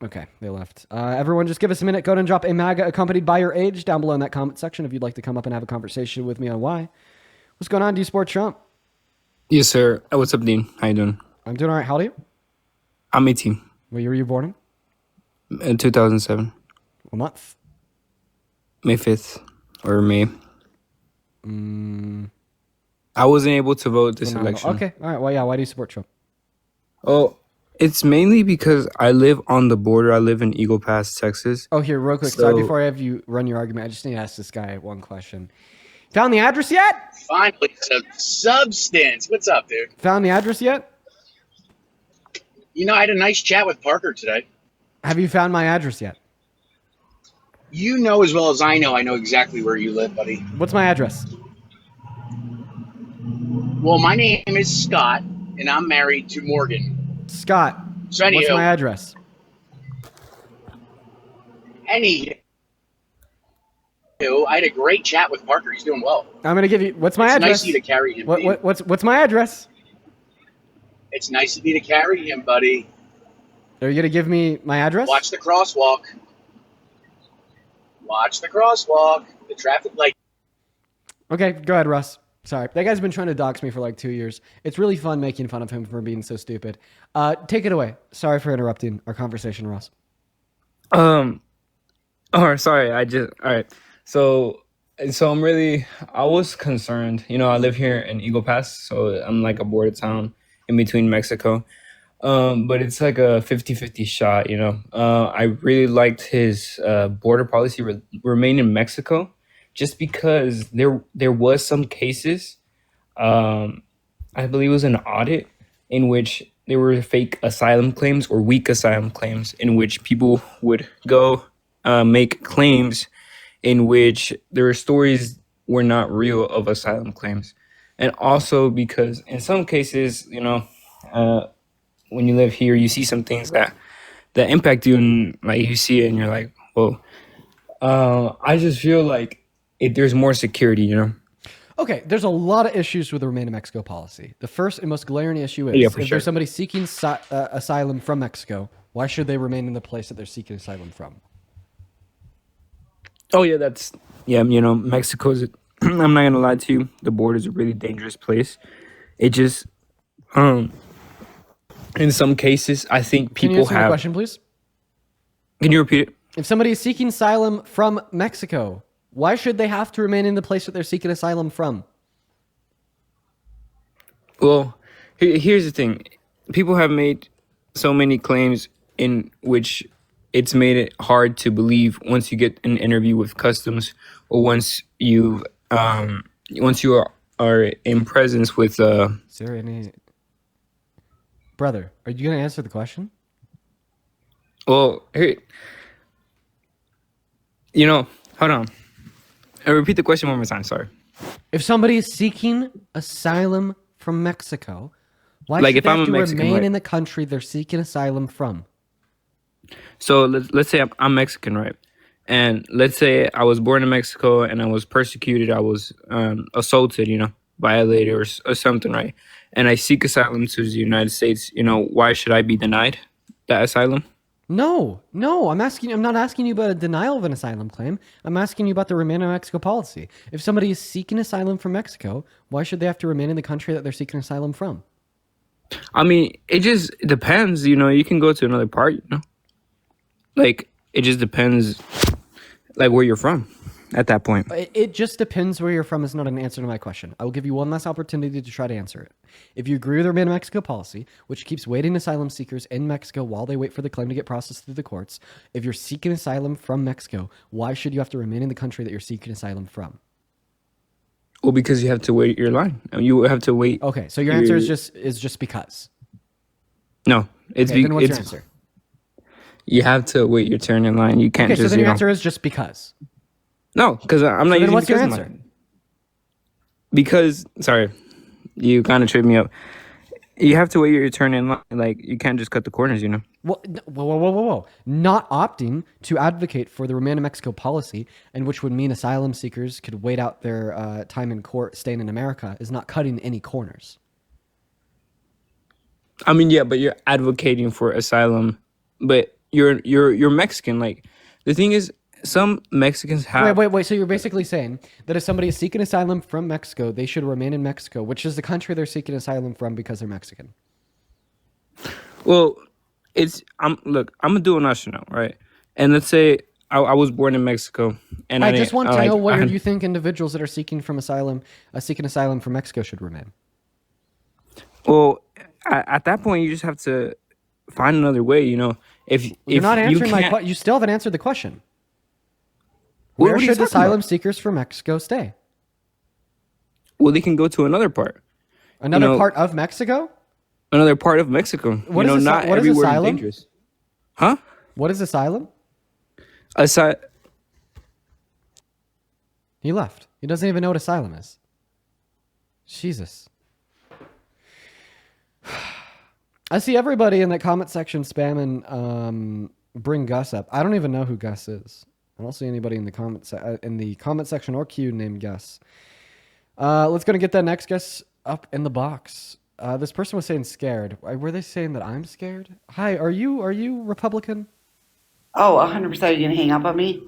Okay, they left. Everyone just give us a minute. Go ahead and drop a MAGA accompanied by your age down below in that comment section if you'd like to come up and have a conversation with me on why. What's going on? Do you support Trump? Yes, sir. What's up, Dean? How you doing? I'm doing all right. How old are you? I'm 18. What year were you born In 2007. What month? May 5th. Or May. I wasn't able to vote this election. Okay, all right. Well, yeah, why do you support Trump? Oh, it's mainly because I live on the border. I live in Eagle Pass, Texas. Oh, here, real quick. Sorry, before I have you run your argument, I just need to ask this guy one question. Found the address yet? Finally, some substance. What's up, dude? Found the address yet? You know, I had a nice chat with Parker today. Have you found my address yet? You know as well as I know exactly where you live, buddy. What's my address? Well, my name is Scott, and I'm married to Morgan. Scott, So what's my address? I had a great chat with Parker. He's doing well. I'm gonna give you. What's my It's address? nice of you to carry him. Dave. What's my address? It's nice of you to carry him, buddy. Are you gonna give me my address? Watch the crosswalk. Watch the crosswalk. The traffic light. Okay, go ahead, Russ. Sorry, that guy's been trying to dox me for like 2 years. It's really fun making fun of him for being so stupid. Take it away. Sorry for interrupting our conversation, Russ. Oh, sorry. All right. So I was concerned. You know, I live here in Eagle Pass, so I'm like a border town in between Mexico. But it's like a 50-50 shot, you know. I really liked his border policy, remain in Mexico, just because there was some cases, I believe it was an audit in which there were fake asylum claims or weak asylum claims in which people would go make claims in which their stories were not real of asylum claims. And also because in some cases, you know, when you live here, you see some things that impact you, and like you see it and you're like, whoa. I just feel like there's more security, you know? Okay, there's a lot of issues with the Remain in Mexico policy. The first and most glaring issue is if there's somebody seeking asylum from Mexico, why should they remain in the place that they're seeking asylum from? Oh, yeah, you know, Mexico is, I'm not going to lie to you, the border is a really dangerous place. It just, in some cases, I think people Can you answer the question, please? Can you repeat it? If somebody is seeking asylum from Mexico, why should they have to remain in the place that they're seeking asylum from? Well, here's the thing. People have made so many claims in which it's made it hard to believe once you get an interview with customs or once you are in presence with Is there any... Brother, are you going to answer the question? Well, here, you know, hold on. I'll repeat the question one more time, sorry. If somebody is seeking asylum from Mexico, why Like should if they I'm have a to Mexican, remain right? in the country they're seeking asylum from? So let's say I'm Mexican, right? And let's say I was born in Mexico and I was persecuted, I was assaulted, you know, violated or something, right? And I seek asylum to the United States, you know, why should I be denied that asylum? No, I'm not asking you about a denial of an asylum claim. I'm asking you about the Remain in Mexico policy. If somebody is seeking asylum from Mexico, why should they have to remain in the country that they're seeking asylum from? I mean, it just depends, you know, you can go to another part, you know? Like, it just depends, like, where you're from. at that point. It just depends where you're from is not an answer to my question. I will give you one last opportunity to try to answer it. If you agree with the Remain in Mexico policy, which keeps waiting asylum seekers in Mexico while they wait for the claim to get processed through the courts, if you're seeking asylum from Mexico, why should you have to remain in the country that you're seeking asylum from? Well, because you have to wait your line. You have to wait. Okay, so your answer is just because. No, it's okay, then what's your answer? You have to wait your turn in line. You can't okay, just. So then your answer is just because. No, because I'm not. So using then what's your because answer? Because sorry, you kind of tripped me up. You have to wait your turn in line. Like you can't just cut the corners, you know. Well, whoa. Not opting to advocate for the Remain in Mexico policy, and which would mean asylum seekers could wait out their time in court staying in America, is not cutting any corners. I mean, yeah, but you're advocating for asylum, but you're Mexican. Like the thing is, some Mexicans have. Wait. So you're basically saying that if somebody is seeking asylum from Mexico, they should remain in Mexico, which is the country they're seeking asylum from because they're Mexican. Well, I'm a dual national, right? And let's say I was born in Mexico, and I just want to know where you think individuals that are seeking asylum from Mexico should remain. Well, at that point, you just have to find another way. You know, if you're not answering my question, you still haven't answered the question. Where should asylum seekers from Mexico stay? Well, they can go to another part. Another part of Mexico? Another part of Mexico. What is not what everywhere is asylum? is dangerous. Huh? What is asylum? He left. He doesn't even know what asylum is. Jesus. I see everybody in the comment section spamming bring Gus up. I don't even know who Gus is. I don't see anybody in the comment section or queue named Gus. Let's go and get that next Gus up in the box. This person was saying scared. Were they saying that I'm scared? Hi, are you Republican? Oh, 100%. Are you gonna hang up on me?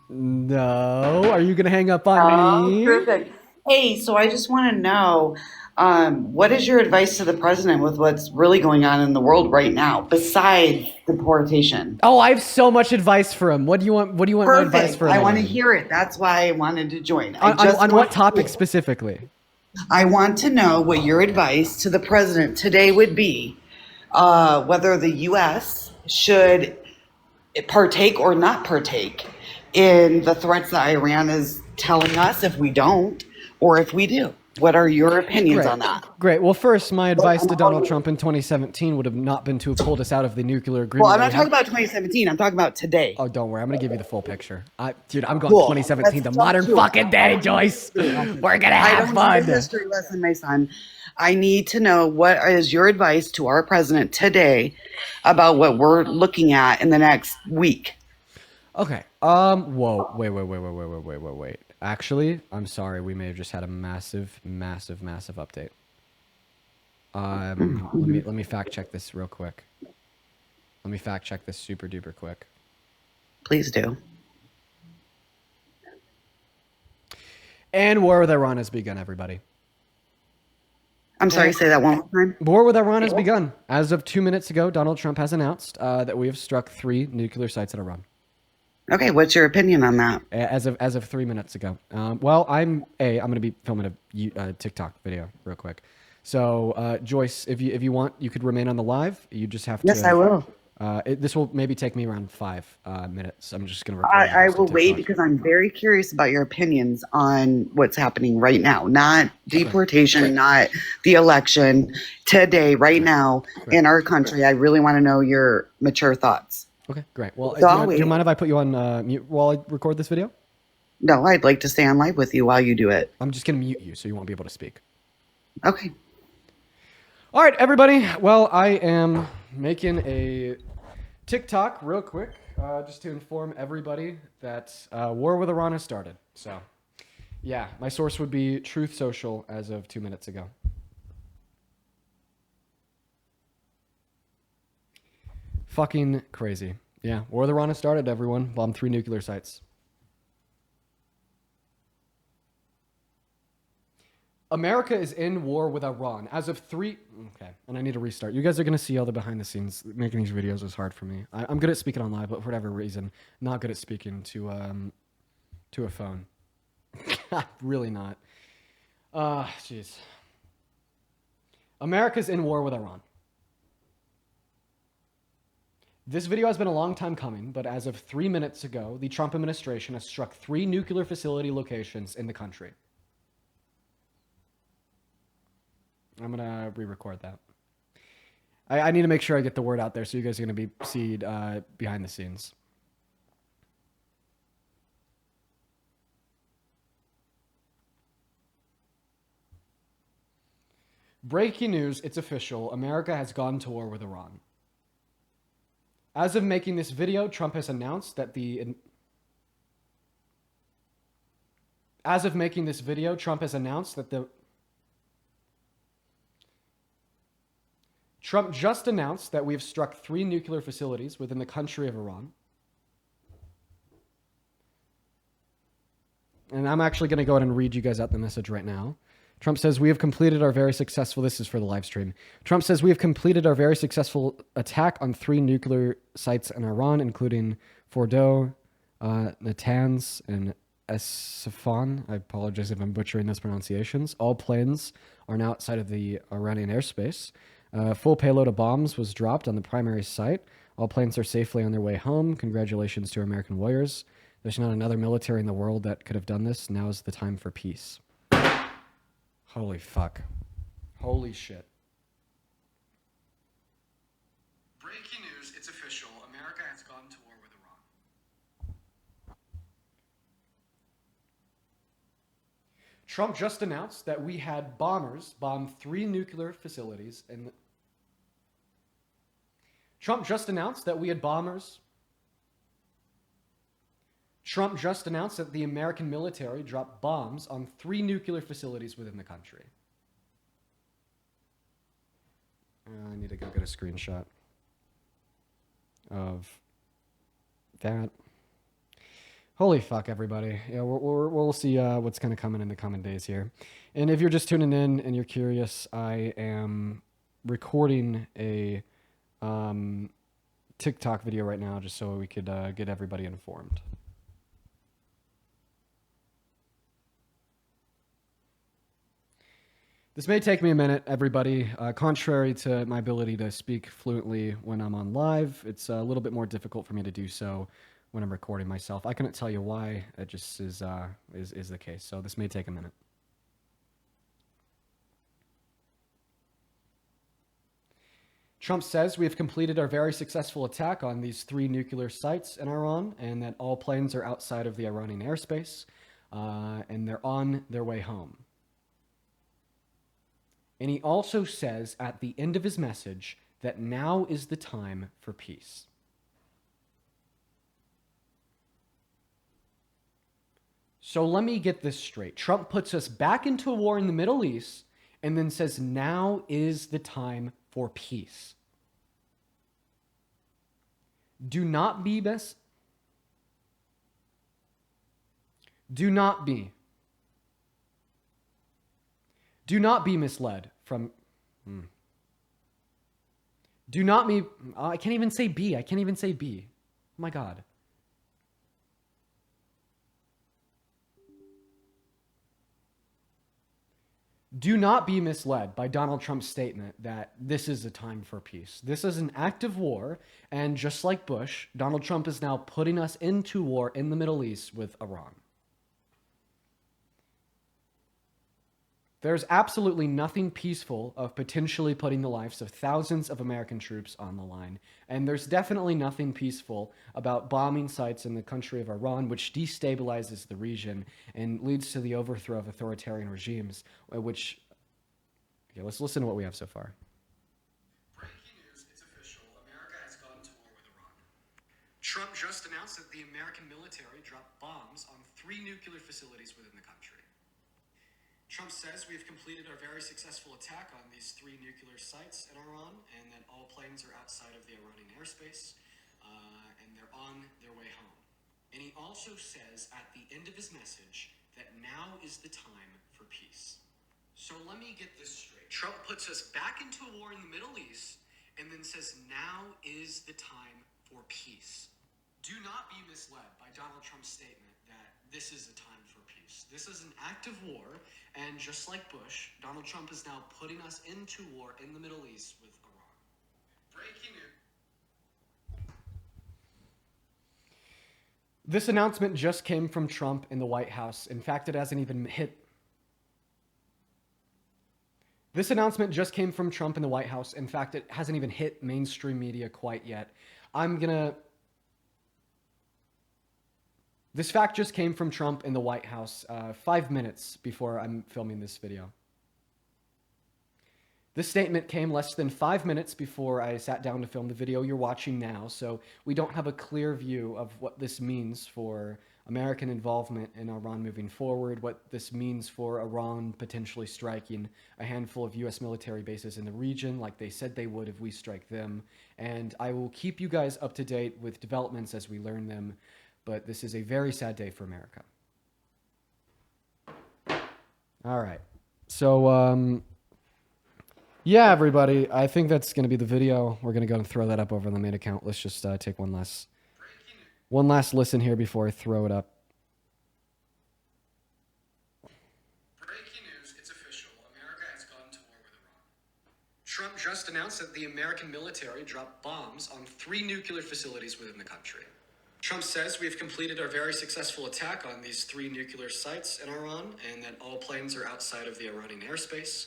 No. Are you gonna hang up on me? Perfect. Hey, so I just want to know, what is your advice to the president with what's really going on in the world right now, besides deportation? Oh, I have so much advice for him. What do you want? What do you want my advice for him? I want to hear it. That's why I wanted to join. On what topic specifically? I want to know what your advice to the president today would be, whether the U.S. should partake or not partake in the threats that Iran is telling us if we don't, or if we do. What are your opinions on that? Great. Well, first, my advice to Donald Trump in 2017 would have not been to have pulled us out of the nuclear agreement. Well, I'm not talking about 2017. I'm talking about today. Oh, don't worry. I'm going to give you the full picture. Dude, I'm going 2017, the modern fucking day, Joyce. We're going to have fun. I don't need a history lesson, my son. I need to know what is your advice to our president today about what we're looking at in the next week. Okay. Whoa. Wait. Actually, I'm sorry. We may have just had a massive update. Let me fact check this real quick. Let me fact check this super duper quick. Please do. And war with Iran has begun, everybody. I'm sorry, say that one more time. War with Iran has begun. As of 2 minutes ago, Donald Trump has announced that we have struck 3 nuclear sites in Iran. Okay, what's your opinion on that? As of 3 minutes ago. Well, I'm going to be filming a TikTok video real quick. So, Joyce, if you want, you could remain on the live. You just have to. Yes, I will. This will maybe take me around 5 minutes. I'm just going to. I will wait because I'm very curious about your opinions on what's happening right now. Not deportation, not the election. Today, right now, in our country. I really want to know your mature thoughts. Okay, great. Well, do you mind if I put you on mute while I record this video? No, I'd like to stay on live with you while you do it. I'm just going to mute you so you won't be able to speak. Okay. All right, everybody. Well, I am making a TikTok real quick just to inform everybody that war with Iran has started. So, yeah, my source would be Truth Social as of 2 minutes ago. Fucking crazy. Yeah, war with Iran has started, everyone. Bombed 3 nuclear sites. America is in war with Iran as of 3. Okay, and I need to restart. You guys are going to see all the behind the scenes. Making these videos is hard for me. I'm good at speaking on live, but for whatever reason, not good at speaking to to a phone. Really not. Jeez. America's in war with Iran. This video has been a long time coming, but as of 3 minutes ago, the Trump administration has struck 3 nuclear facility locations in the country. I'm going to re-record that. I need to make sure I get the word out there, so you guys are going to see behind the scenes. Breaking news, it's official. America has gone to war with Iran. As of making this video, Trump has announced that Trump just announced that we have struck 3 nuclear facilities within the country of Iran. And I'm actually going to go ahead and read you guys out the message right now. Trump says, we have completed our very successful, this is for the live stream. Trump says, we have completed our very successful attack on 3 nuclear sites in Iran, including Fordow, Natanz, and Esfahan. I apologize if I'm butchering those pronunciations. All planes are now outside of the Iranian airspace. Full payload of bombs was dropped on the primary site. All planes are safely on their way home. Congratulations to American warriors. There's not another military in the world that could have done this. Now is the time for peace. Holy fuck. Holy shit. Breaking news, it's official. America has gone to war with Iran. Trump just announced that we had bombers bomb 3 nuclear facilities in Trump just announced that we had bombers. Trump just announced that the American military dropped bombs on 3 nuclear facilities within the country. I need to go get a screenshot of that. Holy fuck, everybody. Yeah, we'll see what's kind of coming in the coming days here. And if you're just tuning in and you're curious, I am recording a TikTok video right now just so we could get everybody informed. This may take me a minute, everybody. Contrary to my ability to speak fluently when I'm on live, it's a little bit more difficult for me to do so when I'm recording myself. I couldn't tell you why. It just is the case. So this may take a minute. Trump says we have completed our very successful attack on these 3 nuclear sites in Iran, and that all planes are outside of the Iranian airspace, and they're on their way home. And he also says at the end of his message that now is the time for peace. So let me get this straight. Trump puts us back into a war in the Middle East and then says now is the time for peace. Do not be misled from... Do not be... I can't even say B. Oh my God. Do not be misled by Donald Trump's statement that this is a time for peace. This is an active war, and just like Bush, Donald Trump is now putting us into war in the Middle East with Iran. There's absolutely nothing peaceful of potentially putting the lives of thousands of American troops on the line. And there's definitely nothing peaceful about bombing sites in the country of Iran, which destabilizes the region and leads to the overthrow of authoritarian regimes, which... Okay, let's listen to what we have so far. Breaking news, it's official. America has gone to war with Iran. Trump just announced that the American military dropped bombs on 3 nuclear facilities within the country. Trump says we have completed our very successful attack on these 3 nuclear sites in Iran, and that all planes are outside of the Iranian airspace, and they're on their way home. And he also says at the end of his message that now is the time for peace. So let me get this straight. Trump puts us back into a war in the Middle East, and then says now is the time for peace. Do not be misled by Donald Trump's statement that this is a time for peace. This is an act of war, and just like Bush, Donald Trump is now putting us into war in the Middle East with Iran. Breaking news. This announcement just came from Trump in the White House. In fact, it hasn't even hit. This announcement just came from Trump in the White House. In fact, it hasn't even hit mainstream media quite yet. This fact just came from Trump in the White House 5 minutes before I'm filming this video. This statement came less than 5 minutes before I sat down to film the video you're watching now, so we don't have a clear view of what this means for American involvement in Iran moving forward, what this means for Iran potentially striking a handful of U.S. military bases in the region like they said they would if we strike them. And I will keep you guys up to date with developments as we learn them. But this is a very sad day for America. All right. So, yeah, everybody, I think that's going to be the video. We're going to go and throw that up over on the main account. Let's just take one last listen here before I throw it up. Breaking news, it's official. America has gone to war with Iran. Trump just announced that the American military dropped bombs on 3 nuclear facilities within the country. Trump says we've completed our very successful attack on these 3 nuclear sites in Iran, and that all planes are outside of the Iranian airspace,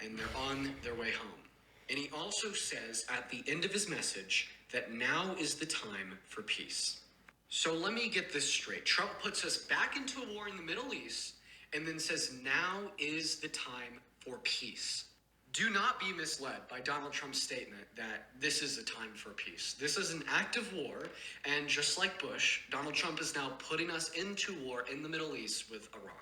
and they're on their way home. And he also says at the end of his message that now is the time for peace. So let me get this straight. Trump puts us back into a war in the Middle East and then says now is the time for peace. Do not be misled by Donald Trump's statement that this is a time for peace. This is an act of war, and just like Bush, Donald Trump is now putting us into war in the Middle East with Iran.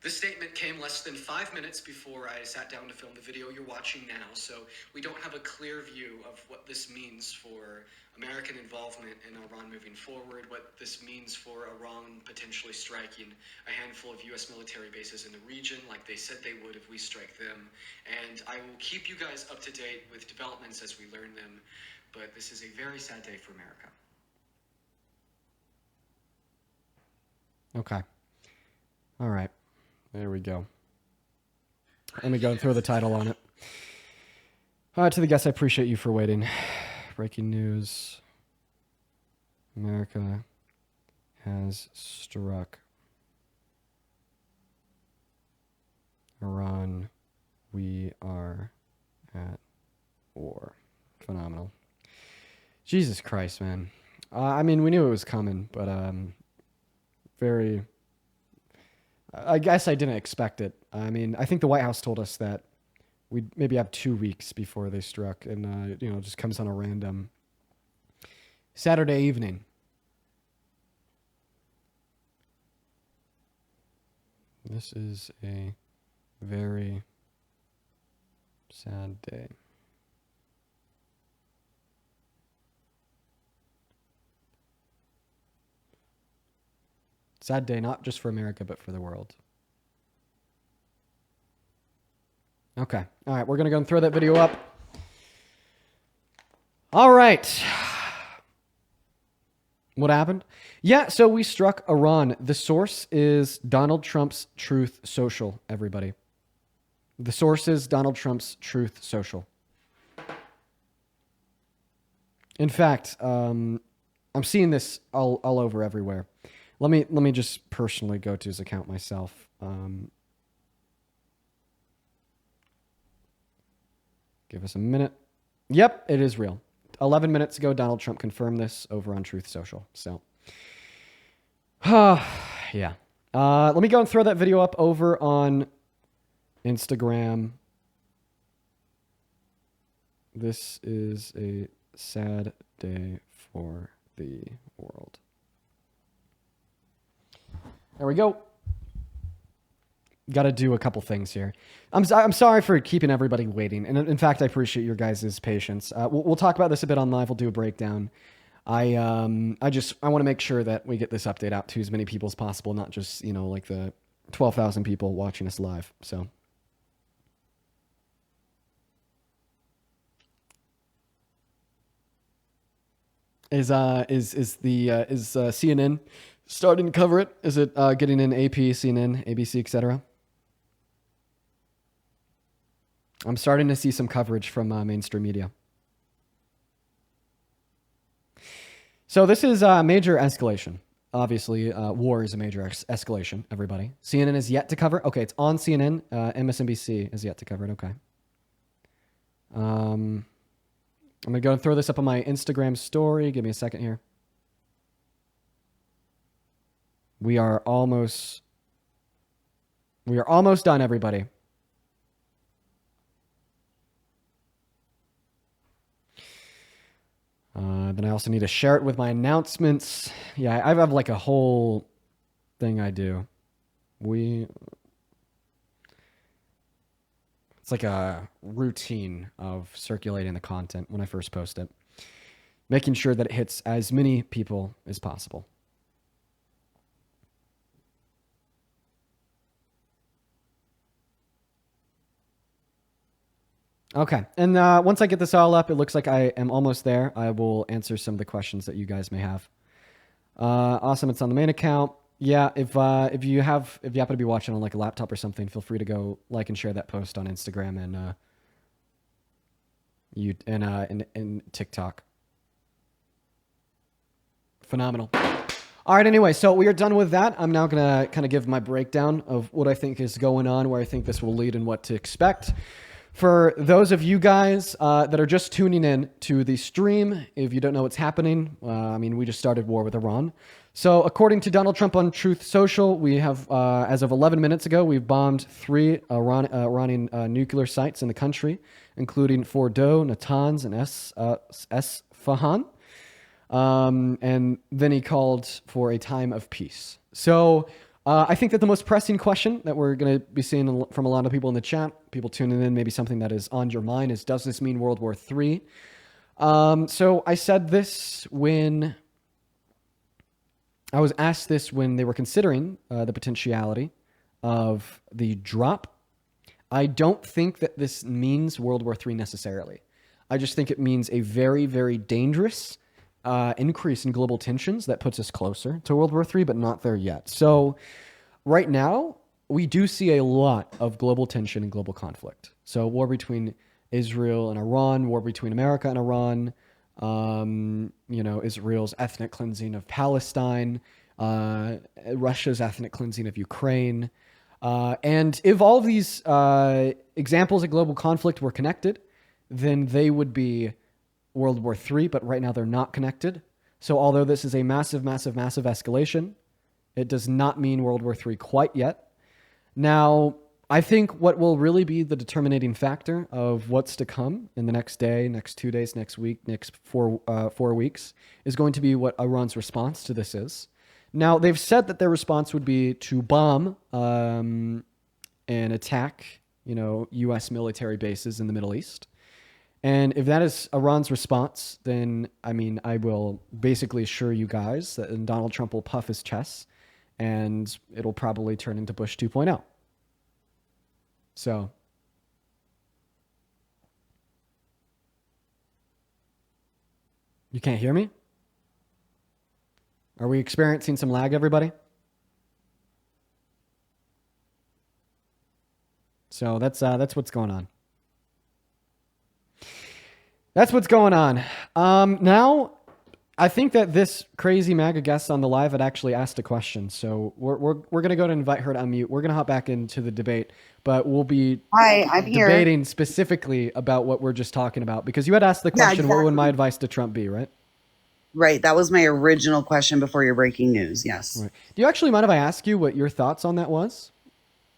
This statement came less than 5 minutes before I sat down to film the video you're watching now, so we don't have a clear view of what this means for American involvement in Iran moving forward, what this means for Iran potentially striking a handful of U.S. military bases in the region like they said they would if we strike them. And I will keep you guys up to date with developments as we learn them, but this is a very sad day for America. Okay. All right. There we go. Let me go and throw the title on it. To the guests, I appreciate you for waiting. Breaking news. America has struck Iran. We are at war. Phenomenal. Jesus Christ, man. I mean, we knew it was coming, but very... I guess I didn't expect it. I mean, I think the White House told us that we'd maybe have 2 weeks before they struck, and, it just comes on a random Saturday evening. This is a very sad day. Sad day, not just for America, but for the world. Okay. All right, we're going to go and throw that video up. All right. What happened? Yeah, so we struck Iran. The source is Donald Trump's Truth Social, everybody. The source is Donald Trump's Truth Social. In fact, I'm seeing this all over everywhere. Let me just personally go to his account myself. Give us a minute. Yep, it is real. 11 minutes ago, Donald Trump confirmed this over on Truth Social. So, yeah. Let me go and throw that video up over on Instagram. This is a sad day for the world. There we go. Got to do a couple things here. I'm sorry for keeping everybody waiting. And in fact, I appreciate your guys' patience. We'll talk about this a bit on live. We'll do a breakdown. I want to make sure that we get this update out to as many people as possible, not just, like the 12,000 people watching us live. So. CNN starting to cover it? Is it getting in AP, CNN, ABC, etc.? I'm starting to see some coverage from mainstream media. So this is a major escalation. Obviously, war is a major escalation, everybody. CNN is yet to cover. Okay, it's on CNN. MSNBC is yet to cover it. Okay. I'm going to go and throw this up on my Instagram story. Give me a second here. We are almost done, everybody. Then I also need to share it with my announcements. Yeah, I have like a whole thing I do. It's like a routine of circulating the content when I first post it, making sure that it hits as many people as possible. Okay, and once I get this all up, it looks like I am almost there. I will answer some of the questions that you guys may have. Awesome, it's on the main account. Yeah, if you happen to be watching on like a laptop or something, feel free to go like and share that post on Instagram and TikTok. Phenomenal. All right, anyway, so we are done with that. I'm now gonna kind of give my breakdown of what I think is going on, where I think this will lead, and what to expect. For those of you guys that are just tuning in to the stream, if you don't know what's happening, we just started war with Iran. So according to Donald Trump on Truth Social, we have, as of 11 minutes ago, we've bombed 3 Iranian nuclear sites in the country, including Fordow, Natanz, and Esfahan. And then he called for a time of peace. So I think that the most pressing question that we're going to be seeing from a lot of people in the chat, people tuning in, maybe something that is on your mind, is, does this mean World War III? So I said this when I was asked this when they were considering the potentiality of the drop. I don't think that this means World War III necessarily. I just think it means a very, very dangerous increase in global tensions that puts us closer to World War III, but not there yet. So right now, we do see a lot of global tension and global conflict. So war between Israel and Iran, war between America and Iran, Israel's ethnic cleansing of Palestine, Russia's ethnic cleansing of Ukraine. And if all of these examples of global conflict were connected, then they would be World War III, but right now they're not connected. So although this is a massive, massive, massive escalation, it does not mean World War III quite yet. Now, I think what will really be the determining factor of what's to come in the next day, next 2 days, next week, next 4 weeks, is going to be what Iran's response to this is. Now, they've said that their response would be to bomb and attack, U.S. military bases in the Middle East. And if that is Iran's response, then, I will basically assure you guys that Donald Trump will puff his chest, and it'll probably turn into Bush 2.0. So, you can't hear me? Are we experiencing some lag, everybody? So that's what's going on. That's what's going on. Now, I think that this crazy MAGA guest on the live had actually asked a question. So we're going to go to invite her to unmute. We're going to hop back into the debate, but we'll be debating specifically about what we're just talking about. Because you had asked the question, What would my advice to Trump be, right? Right. That was my original question before your breaking news. Yes. Right. Do you actually mind if I ask you what your thoughts on that was?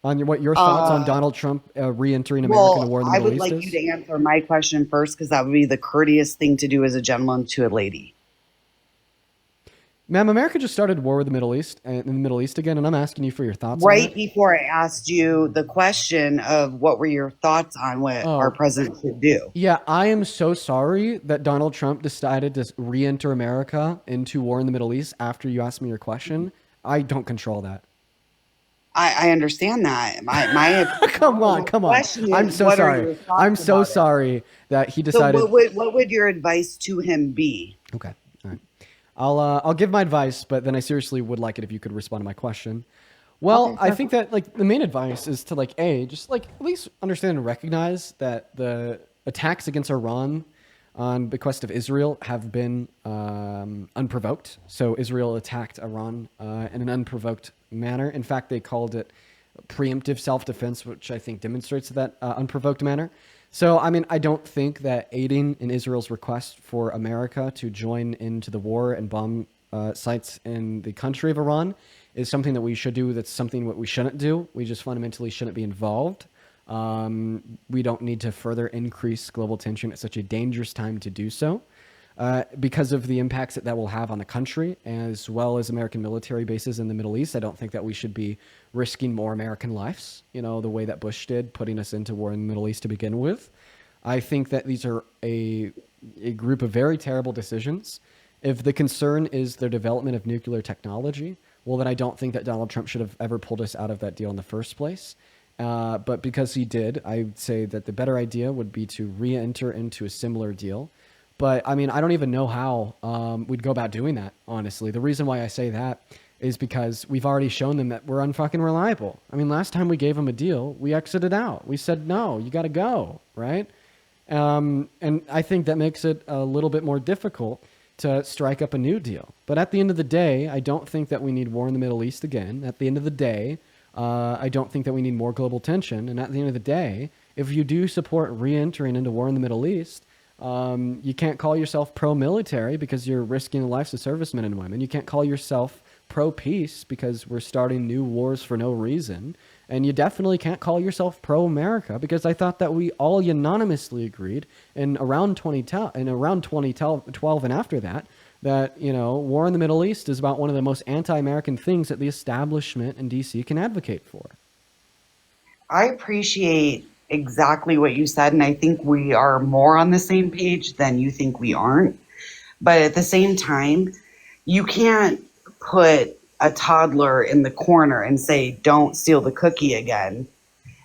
What your thoughts on Donald Trump re-entering America in a war in the Middle East is? I would like you to answer my question first, because that would be the courteous thing to do as a gentleman to a lady. Ma'am, America just started war with the Middle East again, and I'm asking you for your thoughts right on it. Before I asked you the question of what were your thoughts on what our president should do. Yeah, I am so sorry that Donald Trump decided to re-enter America into war in the Middle East after you asked me your question. I don't control that. I understand that. My come on. I'm so sorry. I'm so sorry that he decided. So what would your advice to him be? Okay. All right. I'll give my advice, but then I seriously would like it if you could respond to my question. Well, Okay, I think that like the main advice is to like just like at least understand and recognize that the attacks against Iran on bequest of Israel have been unprovoked. So Israel attacked Iran in an unprovoked manner. In fact, they called it preemptive self-defense, which I think demonstrates that unprovoked manner. So, I mean, I don't think that aiding in Israel's request for America to join into the war and bomb sites in the country of Iran is something that we should do. That's something that we shouldn't do. We just fundamentally shouldn't be involved. We don't need to further increase global tension at such a dangerous time to do so. Because of the impacts that will have on the country, as well as American military bases in the Middle East. I don't think that we should be risking more American lives, the way that Bush did, putting us into war in the Middle East to begin with. I think that these are a group of very terrible decisions. If the concern is the development of nuclear technology, well, then I don't think that Donald Trump should have ever pulled us out of that deal in the first place. But because he did, I would say that the better idea would be to re-enter into a similar deal. But I mean, I don't even know how we'd go about doing that, honestly. The reason why I say that is because we've already shown them that we're unfucking reliable. I mean, last time we gave them a deal, we exited out. We said, no, you got to go, right? And I think that makes it a little bit more difficult to strike up a new deal. But at the end of the day, I don't think that we need war in the Middle East again. At the end of the day, I don't think that we need more global tension. And at the end of the day, if you do support re-entering into war in the Middle East, you can't call yourself pro-military because you're risking the lives of servicemen and women. You can't call yourself pro-peace because we're starting new wars for no reason. And you definitely can't call yourself pro-America because I thought that we all unanimously agreed in around 2012 and after that, war in the Middle East is about one of the most anti-American things that the establishment in DC can advocate for. I appreciate exactly what you said, and I think we are more on the same page than you think we aren't. But at the same time, you can't put a toddler in the corner and say, don't steal the cookie again,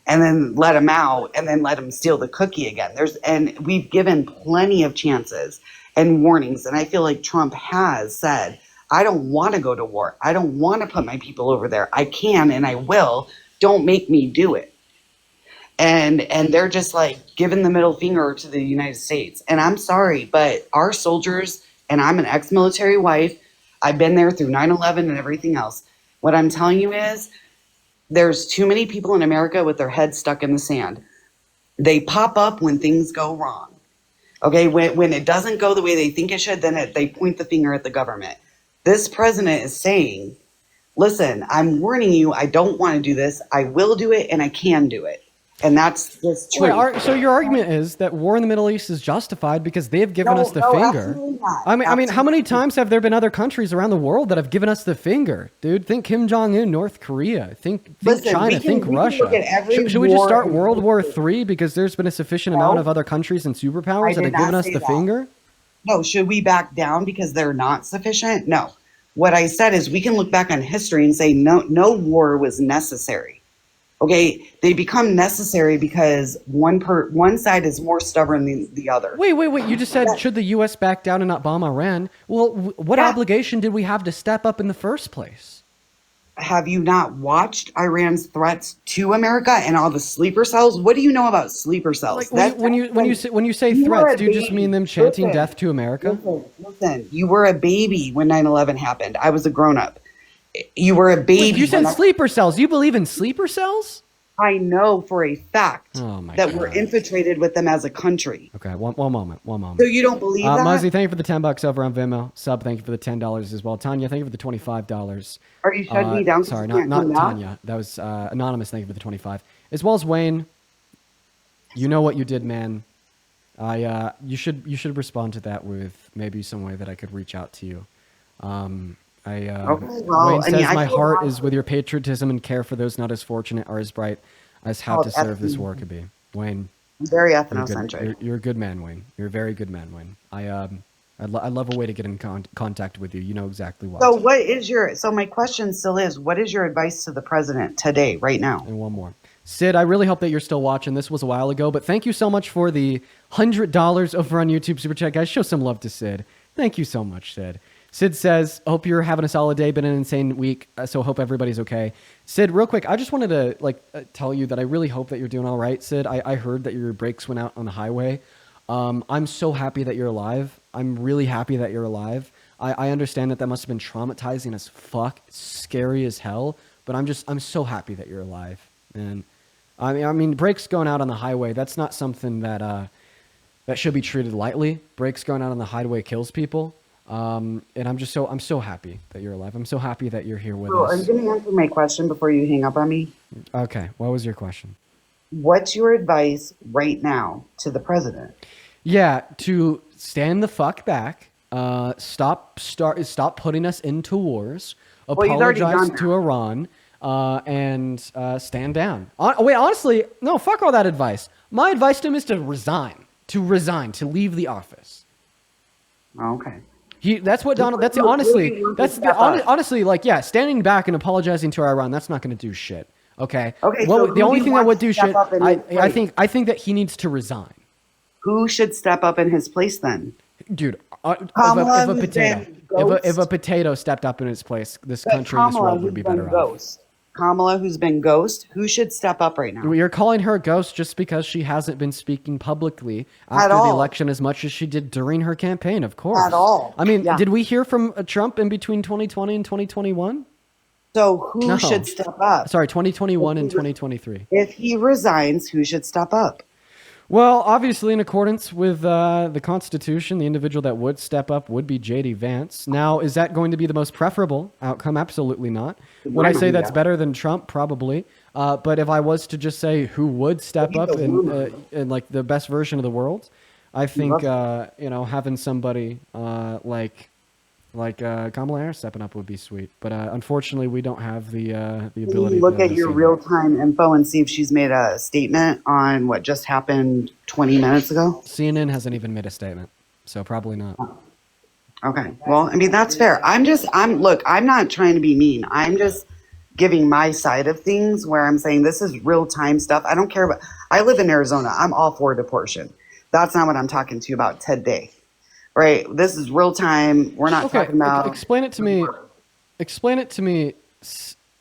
and then let him out and then let him steal the cookie again. And we've given plenty of chances and warnings. And I feel like Trump has said, I don't want to go to war. I don't want to put my people over there. I can and I will. Don't make me do it. And they're just like giving the middle finger to the United States. And I'm sorry, but our soldiers, and I'm an ex-military wife, I've been there through 9/11 and everything else. What I'm telling you is there's too many people in America with their heads stuck in the sand. They pop up when things go wrong. Okay, when it doesn't go the way they think it should, then they point the finger at the government. This president is saying, listen, I'm warning you, I don't want to do this. I will do it and I can do it. And that's just true. Wait, so your argument is that war in the Middle East is justified because they've given us the finger. Absolutely not. I mean, how many times have there been other countries around the world that have given us the finger, dude? Think Kim Jong-un, North Korea. Think Listen, China. Think Russia. Should we just start World War III because there's been a sufficient amount of other countries and superpowers that have given us the finger? No, should we back down because they're not sufficient? No. What I said is we can look back on history and say no war was necessary. Okay, they become necessary because one side is more stubborn than the other. Wait. You just said, should the U.S. back down and not bomb Iran? Well, what obligation did we have to step up in the first place? Have you not watched Iran's threats to America and all the sleeper cells? What do you know about sleeper cells? Like, when you say threats, do you just mean them chanting death to America? Listen, you were a baby when 9/11 happened. I was a grown-up. You were a baby. Wait, you said sleeper cells. You believe in sleeper cells? I know for a fact that we're infiltrated with them as a country. Okay, one moment. So you don't believe that? Muzzy, thank you for the $10 over on Venmo. Sub, thank you for the $10 as well. Tanya, thank you for the $25. Are you shutting me down? Sorry, not Tanya. That was anonymous. Thank you for the 25. As well as Wayne. You know what you did, man. You should respond to that with maybe some way that I could reach out to you. Wayne says, my heart is with your patriotism and care for those not as fortunate or as bright as how to serve this war could be. Wayne. I'm very ethnocentric. You're a good man, Wayne. You're a very good man, Wayne. I love a way to get in contact with you. You know exactly what. So my question still is, what is your advice to the president today, right now? And one more. Sid, I really hope that you're still watching. This was a while ago, but thank you so much for the $100 over on YouTube Super Chat. Guys, show some love to Sid. Thank you so much, Sid. Sid says, hope you're having a solid day. Been an insane week, so hope everybody's okay. Sid, real quick, I just wanted to tell you that I really hope that you're doing all right, Sid. I heard that your brakes went out on the highway. I'm so happy that you're alive. I'm really happy that you're alive. I understand that must have been traumatizing as fuck. It's scary as hell. But I'm so happy that you're alive. And I mean, brakes going out on the highway, that's not something that should be treated lightly. Brakes going out on the highway kills people. And I'm so happy that you're alive. I'm so happy that you're here with us. Are you going to answer my question before you hang up on me? Okay. What was your question? What's your advice right now to the president? Yeah, to stand the fuck back. Stop putting us into wars. Apologize to Iran. And stand down. Wait, honestly, no, fuck all that advice. My advice to him is to resign, to leave the office. Okay. That's what Donald, that's honestly, honestly, like, yeah, standing back and apologizing to Iran, that's not going to do shit. Okay. Okay. Well, So the only thing that would do shit, I think that he needs to resign. Who should step up in his place then? Dude, if a potato stepped up in its place, this country and this world would be better off. Kamala, who's been ghost, who should step up right now? You're calling her a ghost just because she hasn't been speaking publicly after the election as much as she did during her campaign, of course. At all. I mean, did we hear from Trump in between 2020 and 2021? So who should step up? Sorry, 2021 and 2023. If he resigns, who should step up? Well, obviously, in accordance with the Constitution, the individual that would step up would be J.D. Vance. Now, is that going to be the most preferable outcome? Absolutely not. Would I say that's better than Trump? Probably. But if I was to just say who would step up in like the best version of the world, I think having somebody like Kamala Harris stepping up would be sweet. But unfortunately, we don't have the ability. Can you look at your real-time info and see if she's made a statement on what just happened 20 minutes ago? CNN hasn't even made a statement, so probably not. Okay. Well, I mean, that's fair. I'm not trying to be mean. I'm just giving my side of things where I'm saying this is real-time stuff. I don't care about, I live in Arizona. I'm all for deportation. That's not what I'm talking to you about today. Right. This is real time. We're not talking about. Explain it to me. Explain it to me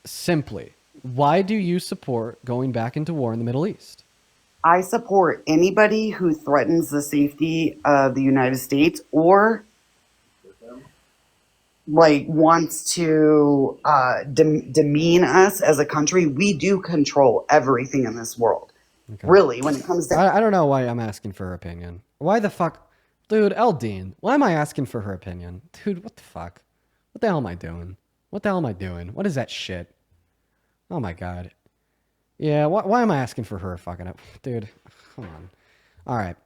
simply. Why do you support going back into war in the Middle East? I support anybody who threatens the safety of the United States or wants to demean us as a country. We do control everything in this world. Okay. Really, when it comes to. I don't know why I'm asking for her opinion. Why the fuck? Dude, Eldine, why am I asking for her opinion? Dude, what the fuck? What the hell am I doing? What is that shit? Oh my god. Yeah, why am I asking for her fucking up? Dude, come on. All right,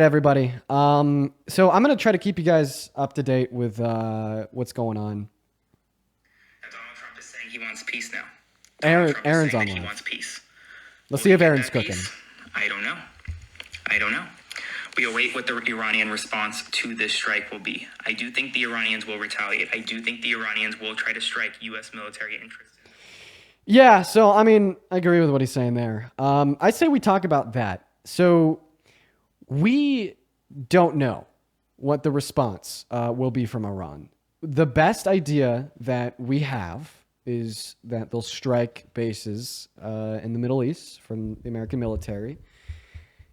everybody. So I'm going to try to keep you guys up to date with what's going on. Donald Trump is saying he wants peace now. Aaron's on he live. wants peace. Let's see if Aaron's cooking. I don't know. We await what the Iranian response to this strike will be. I do think the Iranians will retaliate. I do think the Iranians will try to strike U.S. military interests. Yeah, so, I mean, I agree with what he's saying there. I say we talk about that. So, we don't know what the response will be from Iran. The best idea that we have is that they'll strike bases in the Middle East from the American military.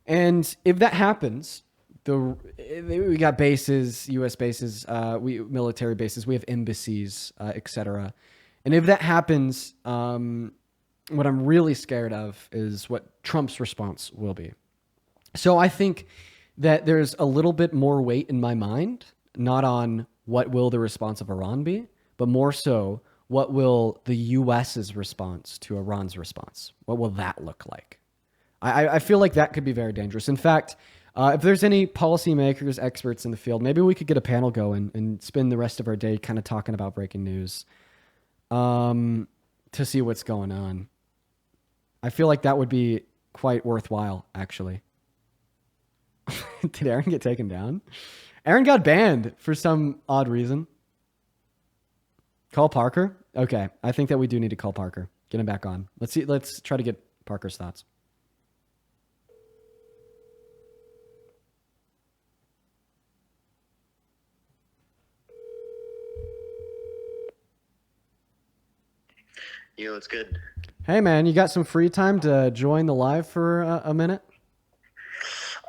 And if that happens, we got bases, U.S. bases, military bases, we have embassies, etc. And if that happens, what I'm really scared of is what Trump's response will be. So I think that there's a little bit more weight in my mind, not on what will the response of Iran be, but more so what will the U.S.'s response to Iran's response? What will that look like? I feel like that could be very dangerous. In fact, if there's any policymakers, experts in the field, maybe we could get a panel going and spend the rest of our day kind of talking about breaking news to see what's going on. I feel like that would be quite worthwhile, actually. Did Aaron get taken down? Aaron got banned for some odd reason. Call Parker? Okay, I think that we do need to call Parker. Get him back on. Let's try to get Parker's thoughts. Yo, it's good. Hey, man, you got some free time to join the live for a minute?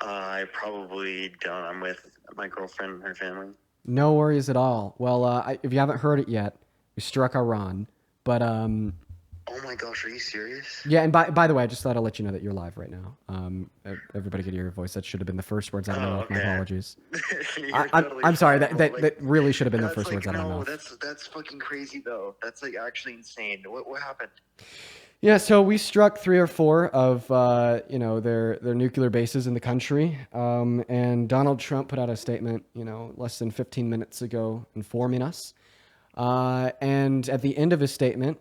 I probably don't. I'm with my girlfriend and her family. No worries at all. Well, if you haven't heard it yet, we struck Iran. But Oh my gosh, are you serious? yeah, and by the way, I just thought I'd let you know that you're live right now. Everybody could hear your voice. That should have been the first words out of my mouth. My apologies. I'm sorry. That really should have been the first words out of my mouth. That's fucking crazy though. That's like actually insane. What happened? Yeah, so we struck 3 or 4 of their nuclear bases in the country, and Donald Trump put out a statement, less than 15 minutes ago, informing us. And at the end of his statement,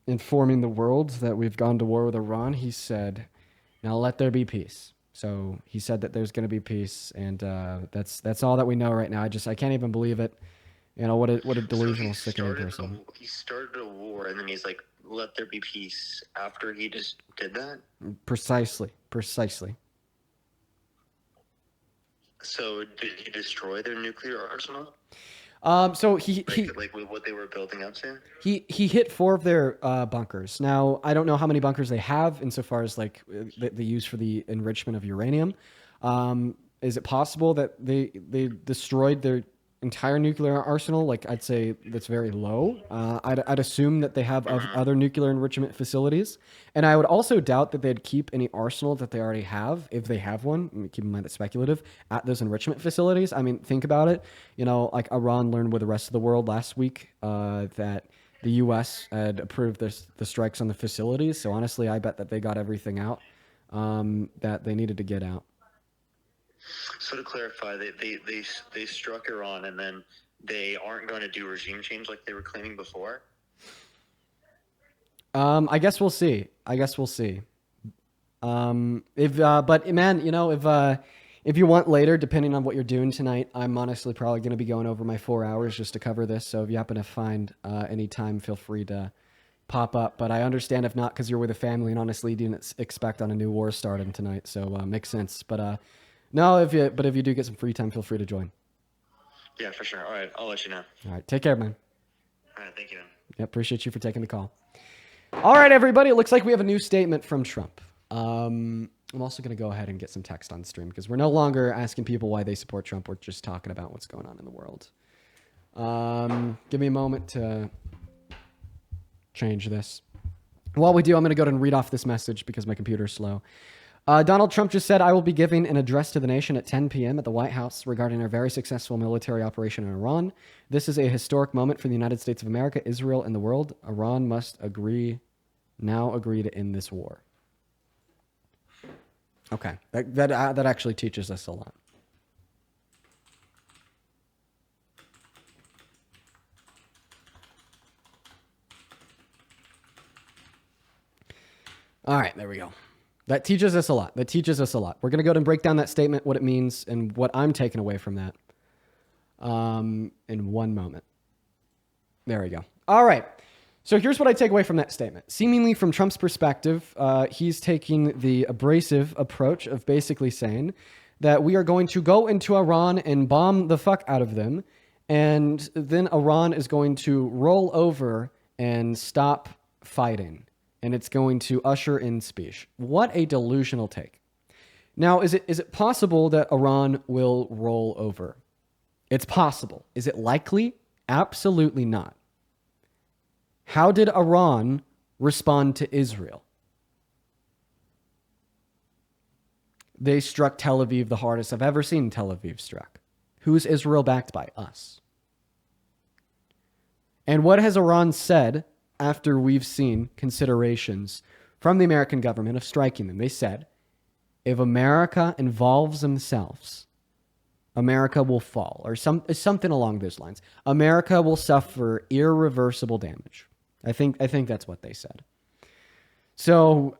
informing the world that we've gone to war with Iran, he said, "Now let there be peace." So he said that there's going to be peace, and that's all that we know right now. I can't even believe it. What a delusional, sickening person. He started a war, and then he's like, "Let there be peace." After he just did that. Precisely. So did he destroy their nuclear arsenal? So he like what they were building up to. He hit 4 of their bunkers. Now I don't know how many bunkers they have insofar as like the use for the enrichment of uranium. Is it possible that they destroyed their entire nuclear arsenal? Like, I'd say that's very low. I'd assume that they have other nuclear enrichment facilities, and I would also doubt that they'd keep any arsenal that they already have, if they have one. I mean, keep in mind that's speculative, at those enrichment facilities. I mean, think about it. Like Iran learned with the rest of the world last week that the U.S. had approved the strikes on the facilities. So honestly, I bet that they got everything out that they needed to get out. So to clarify, they struck Iran, and then they aren't going to do regime change like they were claiming before? I guess we'll see. But man, if you want later, depending on what you're doing tonight, I'm honestly probably going to be going over my 4 hours just to cover this. So if you happen to find any time, feel free to pop up. But I understand if not, because you're with a family, and honestly, you didn't expect on a new war starting tonight. So makes sense. But no, if you do get some free time, feel free to join. Yeah, for sure. All right, I'll let you know. All right, take care, man. All right, thank you, man. Yeah, appreciate you for taking the call. All right, everybody, it looks like we have a new statement from Trump. I'm also going to go ahead and get some text on stream because we're no longer asking people why they support Trump. We're just talking about what's going on in the world. Give me a moment to change this. While we do, I'm going to go ahead and read off this message because my computer's slow. Donald Trump just said, "I will be giving an address to the nation at 10 p.m. at the White House regarding our very successful military operation in Iran. This is a historic moment for the United States of America, Israel, and the world. Iran must now agree to end this war." Okay, that actually teaches us a lot. All right, there we go. That teaches us a lot. We're going to go ahead and break down that statement, what it means, and what I'm taking away from that in one moment. There we go. All right. So here's what I take away from that statement. Seemingly from Trump's perspective, he's taking the abrasive approach of basically saying that we are going to go into Iran and bomb the fuck out of them, and then Iran is going to roll over and stop fighting. And it's going to usher in peace. What a delusional take. Now, is it possible that Iran will roll over? It's possible. Is it likely? Absolutely not. How did Iran respond to Israel? They struck Tel Aviv the hardest I've ever seen Tel Aviv struck. Who is Israel backed by? Us. And what has Iran said after we've seen considerations from the American government of striking them? They said, if America involves themselves, America will fall, or something along those lines. America will suffer irreversible damage. I think that's what they said. So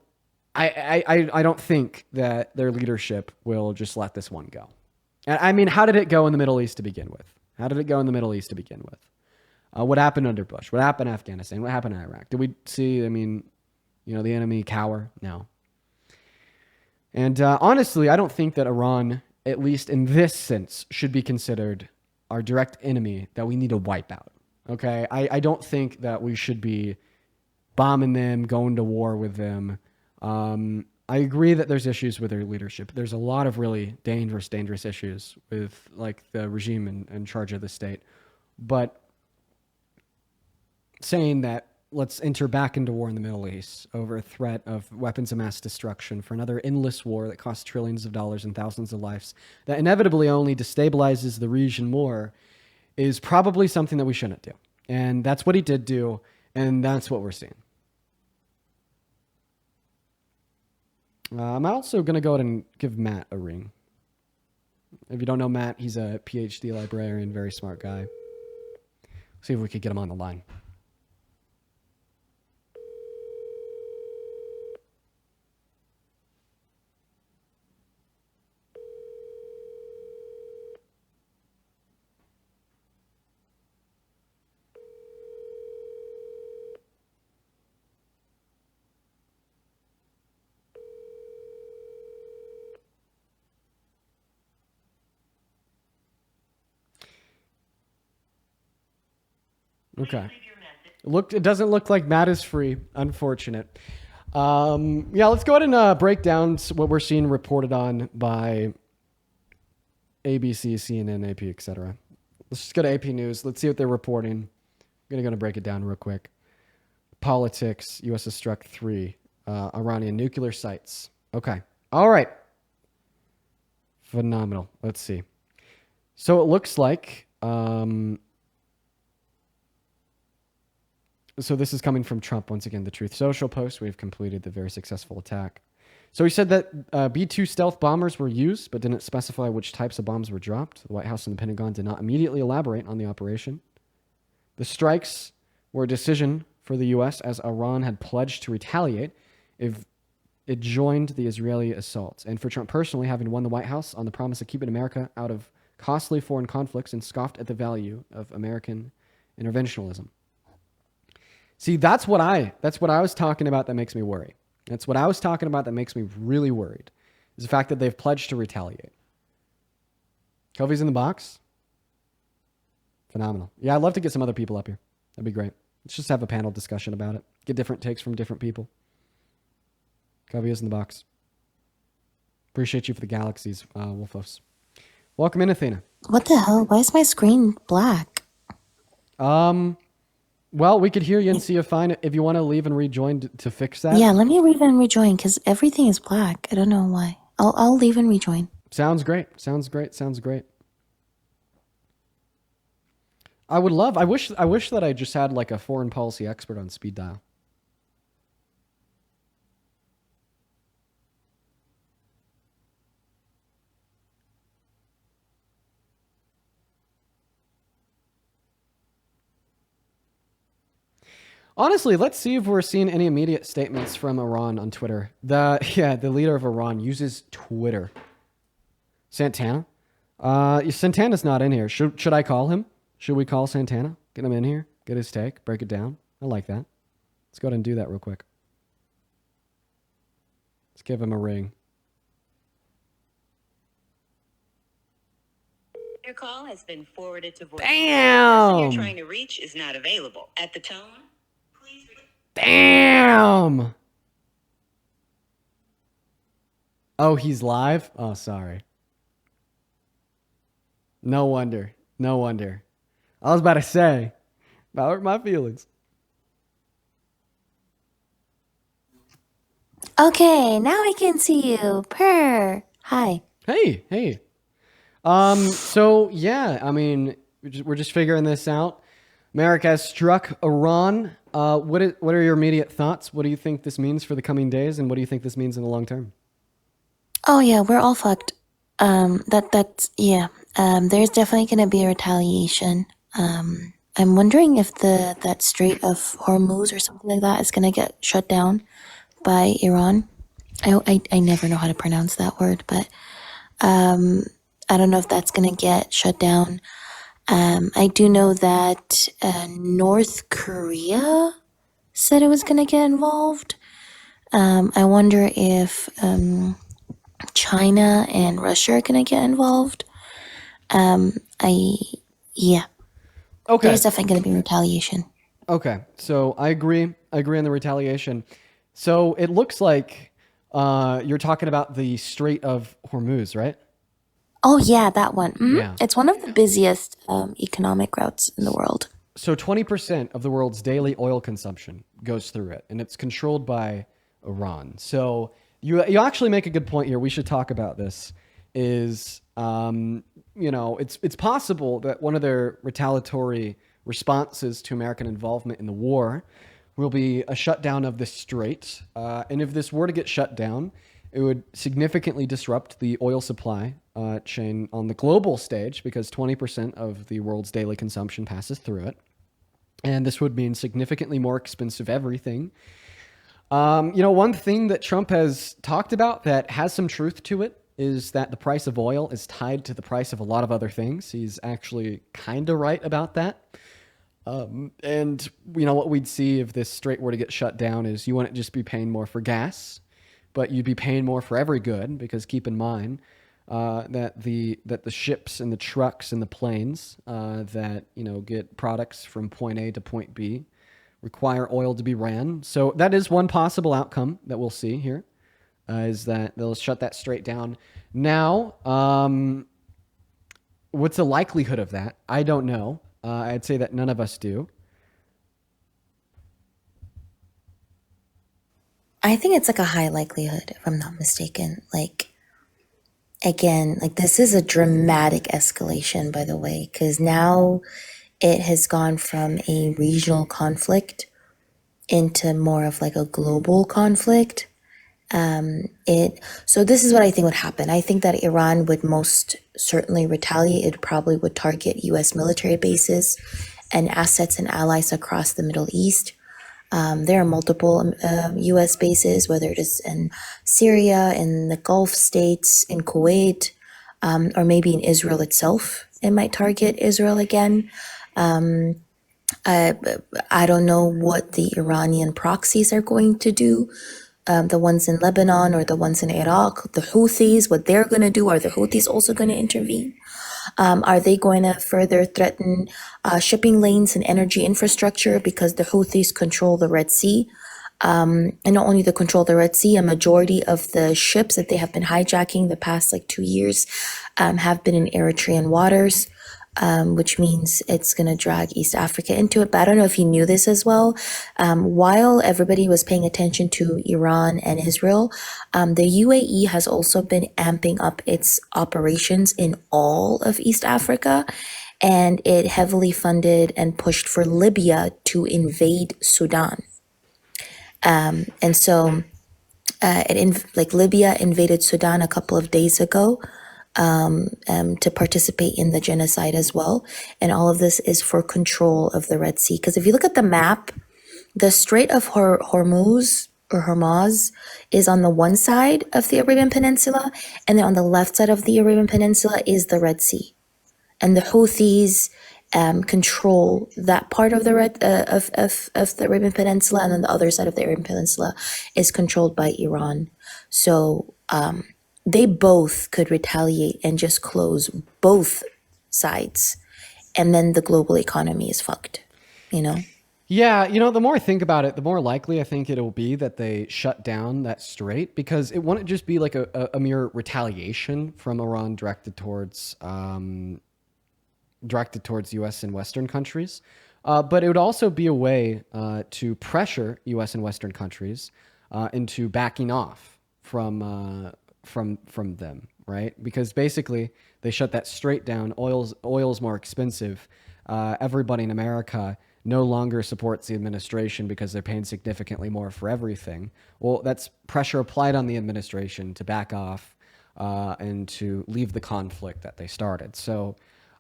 I don't think that their leadership will just let this one go. I mean, how did it go in the Middle East to begin with? What happened under Bush? What happened in Afghanistan? What happened in Iraq? Did we see, the enemy cower? No. And honestly, I don't think that Iran, at least in this sense, should be considered our direct enemy that we need to wipe out. Okay? I don't think that we should be bombing them, going to war with them. I agree that there's issues with their leadership. There's a lot of really dangerous issues with like the regime in charge of the state. But saying that let's enter back into war in the Middle East over a threat of weapons of mass destruction for another endless war that costs trillions of dollars and thousands of lives, that inevitably only destabilizes the region more, is probably something that we shouldn't do. And that's what he did do, and that's what we're seeing. I'm also going to go ahead and give Matt a ring. If you don't know Matt, he's a PhD librarian, very smart guy. See if we could get him on the line. Okay. It doesn't look like Matt is free. Unfortunate. Yeah, let's go ahead and break down what we're seeing reported on by ABC, CNN, AP, etc. Let's just go to AP News. Let's see what they're reporting. I'm going to break it down real quick. Politics. U.S. has struck 3 Iranian nuclear sites. Okay. All right. Phenomenal. Let's see. So it looks like... So this is coming from Trump once again. The Truth Social post. We've completed the very successful attack. So he said that B-2 stealth bombers were used, but didn't specify which types of bombs were dropped. The White House and the Pentagon did not immediately elaborate on the operation. The strikes were a decision for the U.S. as Iran had pledged to retaliate if it joined the Israeli assault. And for Trump personally, having won the White House on the promise of keeping America out of costly foreign conflicts and scoffed at the value of American interventionism. See, that's what I was talking about that makes me worry. That's what I was talking about that makes me really worried, is the fact that they've pledged to retaliate. Kofi's in the box? Phenomenal. Yeah, I'd love to get some other people up here. That'd be great. Let's just have a panel discussion about it. Get different takes from different people. Kofi is in the box. Appreciate you for the galaxies, Wolfos. Welcome in, Athena. What the hell? Why is my screen black? Well, we could hear you and see you fine. If you want to leave and rejoin to fix that. Yeah, let me leave and rejoin because everything is black. I don't know why. I'll leave and rejoin. Sounds great. I wish that I just had like a foreign policy expert on speed dial. Honestly, let's see if we're seeing any immediate statements from Iran on Twitter. The leader of Iran uses Twitter. Santana? Santana's not in here. Should I call him? Should we call Santana? Get him in here? Get his take? Break it down? I like that. Let's go ahead and do that real quick. Let's give him a ring. Your call has been forwarded to voice. Damn! The person you're trying to reach is not available. At the tone, Damn! Oh, he's live? Oh, sorry. No wonder. I was about to say, about hurt my feelings. Okay, now I can see you. Purr. Hi. Hey. So yeah, I mean, we're just figuring this out. America has struck Iran. What are your immediate thoughts? What do you think this means for the coming days, and what do you think this means in the long term? Oh yeah, we're all fucked. There's definitely gonna be a retaliation. I'm wondering if that Strait of Hormuz or something like that is gonna get shut down by Iran. I never know how to pronounce that word, but I don't know if that's gonna get shut down. I do know that North Korea said it was going to get involved. I wonder if China and Russia are going to get involved. Okay. There's definitely going to be retaliation. Okay, so I agree. I agree on the retaliation. So it looks like you're talking about the Strait of Hormuz, right? Oh yeah, that one. Yeah. It's one of the busiest economic routes in the world. So 20% of the world's daily oil consumption goes through it, and it's controlled by Iran. So you actually make a good point here. We should talk about this. Is it's possible that one of their retaliatory responses to American involvement in the war will be a shutdown of this strait. And if this were to get shut down, it would significantly disrupt the oil supply chain on the global stage because 20% of the world's daily consumption passes through it. And this would mean significantly more expensive everything. One thing that Trump has talked about that has some truth to it is that the price of oil is tied to the price of a lot of other things. He's actually kind of right about that. And what we'd see if this strait were to get shut down is you wouldn't just be paying more for gas, but you'd be paying more for every good, because keep in mind that the ships and the trucks and the planes that get products from point A to point B require oil to be ran. So that is one possible outcome that we'll see here, is that they'll shut that strait down. Now, what's the likelihood of that? I don't know. I'd say that none of us do. I think it's like a high likelihood, if I'm not mistaken. Again, this is a dramatic escalation, by the way, because now it has gone from a regional conflict into more of a global conflict. So this is what I think would happen. I think that Iran would most certainly retaliate. It probably would target U.S. military bases and assets and allies across the Middle East. There are multiple U.S. bases, whether it is in Syria, in the Gulf states, in Kuwait, or maybe in Israel itself. It might target Israel again. I don't know what the Iranian proxies are going to do. The ones in Lebanon or the ones in Iraq, the Houthis, what they're going to do. Are the Houthis also going to intervene? Are they going to further threaten shipping lanes and energy infrastructure because the Houthis control the Red Sea? And not only they control the Red Sea, a majority of the ships that they have been hijacking the past 2 years have been in Eritrean waters. Which means it's going to drag East Africa into it. But I don't know if you knew this as well. While everybody was paying attention to Iran and Israel, the UAE has also been amping up its operations in all of East Africa. And it heavily funded and pushed for Libya to invade Sudan. And so Libya invaded Sudan a couple of days ago. To participate in the genocide as well. And all of this is for control of the Red Sea. Because if you look at the map, the Strait of Hormuz or Hormuz is on the one side of the Arabian Peninsula, and then on the left side of the Arabian Peninsula is the Red Sea. And the Houthis control that part of the of the Arabian Peninsula, and then the other side of the Arabian Peninsula is controlled by Iran. So they both could retaliate and just close both sides. And then the global economy is fucked, Yeah, the more I think about it, the more likely I think it'll be that they shut down that strait, because it wouldn't just be like a mere retaliation from Iran directed towards U.S. and Western countries, but it would also be a way to pressure U.S. and Western countries into backing off from them, right? Because basically they shut that strait down. Oil's more expensive. Everybody in America no longer supports the administration because they're paying significantly more for everything. Well, that's pressure applied on the administration to back off and to leave the conflict that they started. So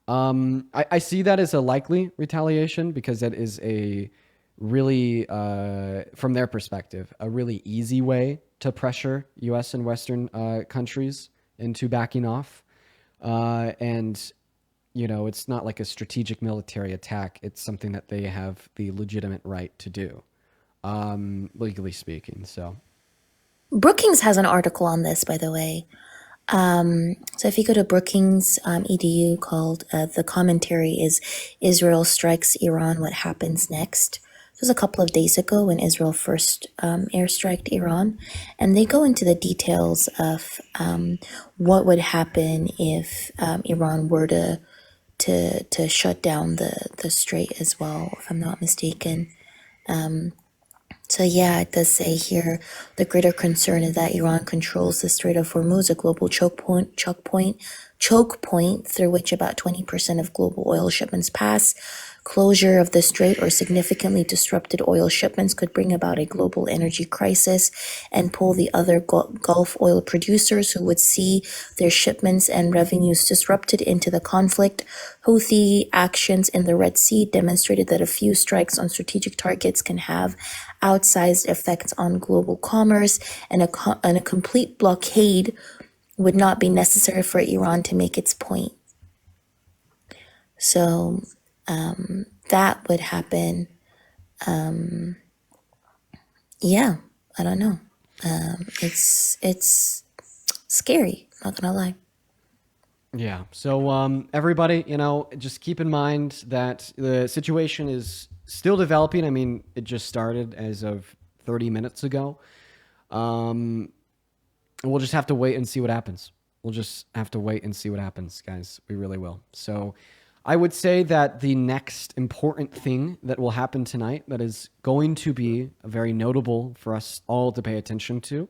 I see that as a likely retaliation, because that is a really, from their perspective, a really easy way to pressure U.S. and Western countries into backing off. And, it's not like a strategic military attack. It's something that they have the legitimate right to do, legally speaking. So Brookings has an article on this, by the way. So if you go to Brookings edu, called the commentary is Israel strikes Iran, what happens next? it was a couple of days ago when Israel first airstriked Iran, and they go into the details of what would happen if Iran were to shut down the strait as well, if I'm not mistaken. So yeah, it does say here the greater concern is that Iran controls the Strait of Hormuz, a global choke point through which about 20% of global oil shipments pass. Closure of the strait or significantly disrupted oil shipments could bring about a global energy crisis and pull the other Gulf oil producers who would see their shipments and revenues disrupted into the conflict. Houthi actions in the Red Sea demonstrated that a few strikes on strategic targets can have outsized effects on global commerce, and a complete blockade would not be necessary for Iran to make its point. So that would happen. Yeah, I don't know. It's scary, not gonna lie. Yeah. So everybody, just keep in mind that the situation is still developing. I mean, it just started as of 30 minutes ago. We'll just have to wait and see what happens. We'll just have to wait and see what happens, guys. We really will. So I would say that the next important thing that will happen tonight that is going to be very notable for us all to pay attention to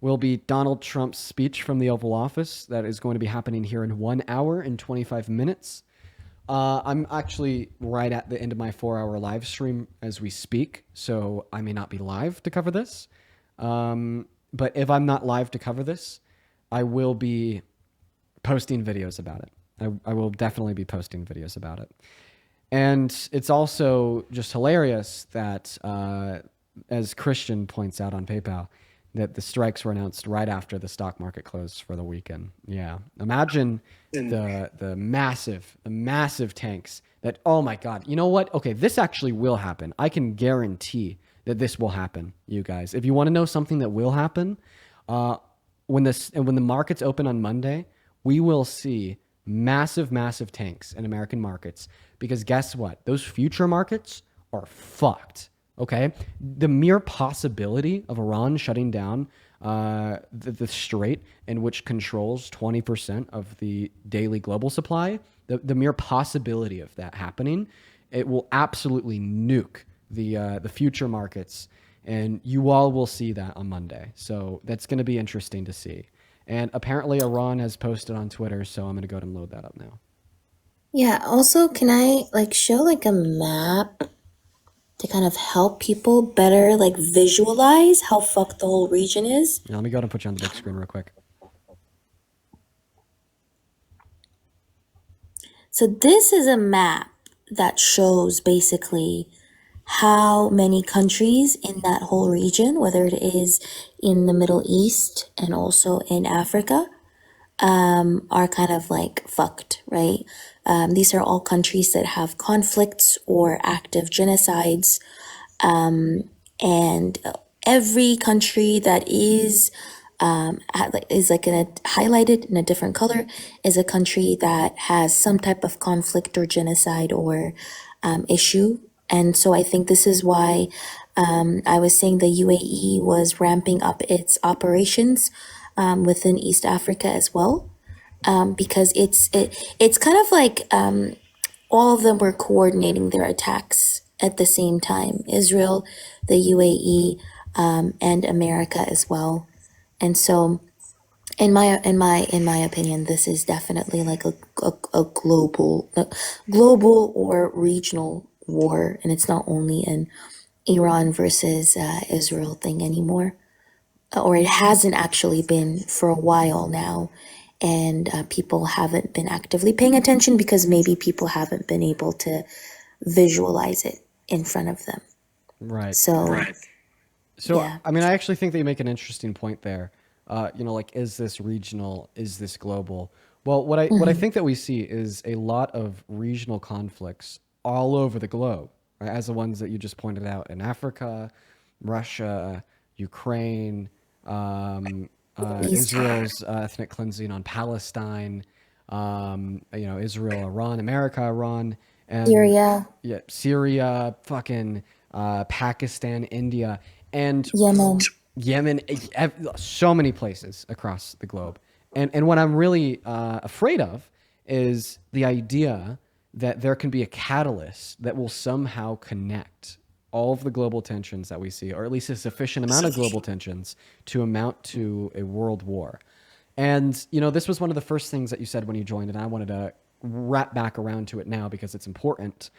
will be Donald Trump's speech from the Oval Office that is going to be happening here in 1 hour and 25 minutes. I'm actually right at the end of my 4-hour live stream as we speak, so I may not be live to cover this. But if I'm not live to cover this, I will be posting videos about it. I will definitely be posting videos about it. And it's also just hilarious that, as Christian points out on PayPal, that the strikes were announced right after the stock market closed for the weekend. Yeah. Imagine the massive tanks that, oh my God, you know what? Okay, this actually will happen. I can guarantee that this will happen, you guys. If you want to know something that will happen, when the markets open on Monday, we will see massive tanks in American markets, because guess what? Those future markets are fucked. Okay, the mere possibility of Iran shutting down the strait, in which controls 20% of the daily global supply, the mere possibility of that happening, it will absolutely nuke the future markets, and you all will see that on Monday. So that's going to be interesting to see. And apparently Iran has posted on Twitter, so I'm going to go ahead and load that up now. Yeah, also, can I show a map to kind of help people better visualize how fucked the whole region is? Now, let me go ahead and put you on the big screen real quick. So this is a map that shows basically how many countries in that whole region, whether it is in the Middle East and also in Africa, are kind of fucked, right? These are all countries that have conflicts or active genocides. And every country that is highlighted in a different color is a country that has some type of conflict or genocide or issue. And so I think this is why I was saying the UAE was ramping up its operations within East Africa as well, because it's kind of all of them were coordinating their attacks at the same time. Israel, the UAE, and America as well. And so, in my opinion, this is definitely a global or regional war, and it's not only an Iran versus Israel thing anymore, or it hasn't actually been for a while now. And people haven't been actively paying attention because maybe people haven't been able to visualize it in front of them. Right. So, yeah. I mean, I actually think that you make an interesting point there. Is this regional? Is this global? Well, what I think that we see is a lot of regional conflicts all over the globe, right? As the ones that you just pointed out in Africa, Russia, Ukraine, Israel's ethnic cleansing on Palestine, Israel, Iran, America, Iran, and Syria. Yeah, Syria, fucking Pakistan, India, and Yemen. so many places across the globe. And what I'm really afraid of is the idea that there can be a catalyst that will somehow connect all of the global tensions that we see, or at least a sufficient amount of global tensions to amount to a world war. And, you know, this was one of the first things that you said when you joined, and I wanted to wrap back around to it now because it's important.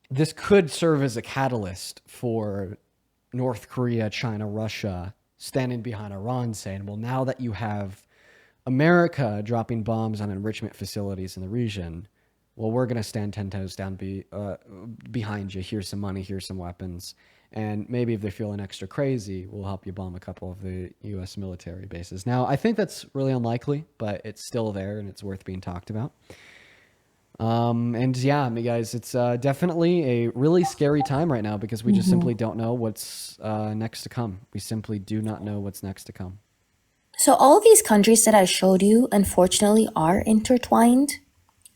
This could serve as a catalyst for North Korea, China, Russia standing behind Iran saying, well, now that you have America dropping bombs on enrichment facilities in the region, well, we're going to stand 10 toes down behind you. Here's some money, here's some weapons. And maybe if they're feeling extra crazy, we'll help you bomb a couple of the U.S. military bases. Now, I think that's really unlikely, but it's still there and it's worth being talked about. And yeah, guys, it's definitely a really scary time right now because we just simply don't know what's next to come. We simply do not know what's next to come. So all these countries that I showed you, unfortunately, are intertwined.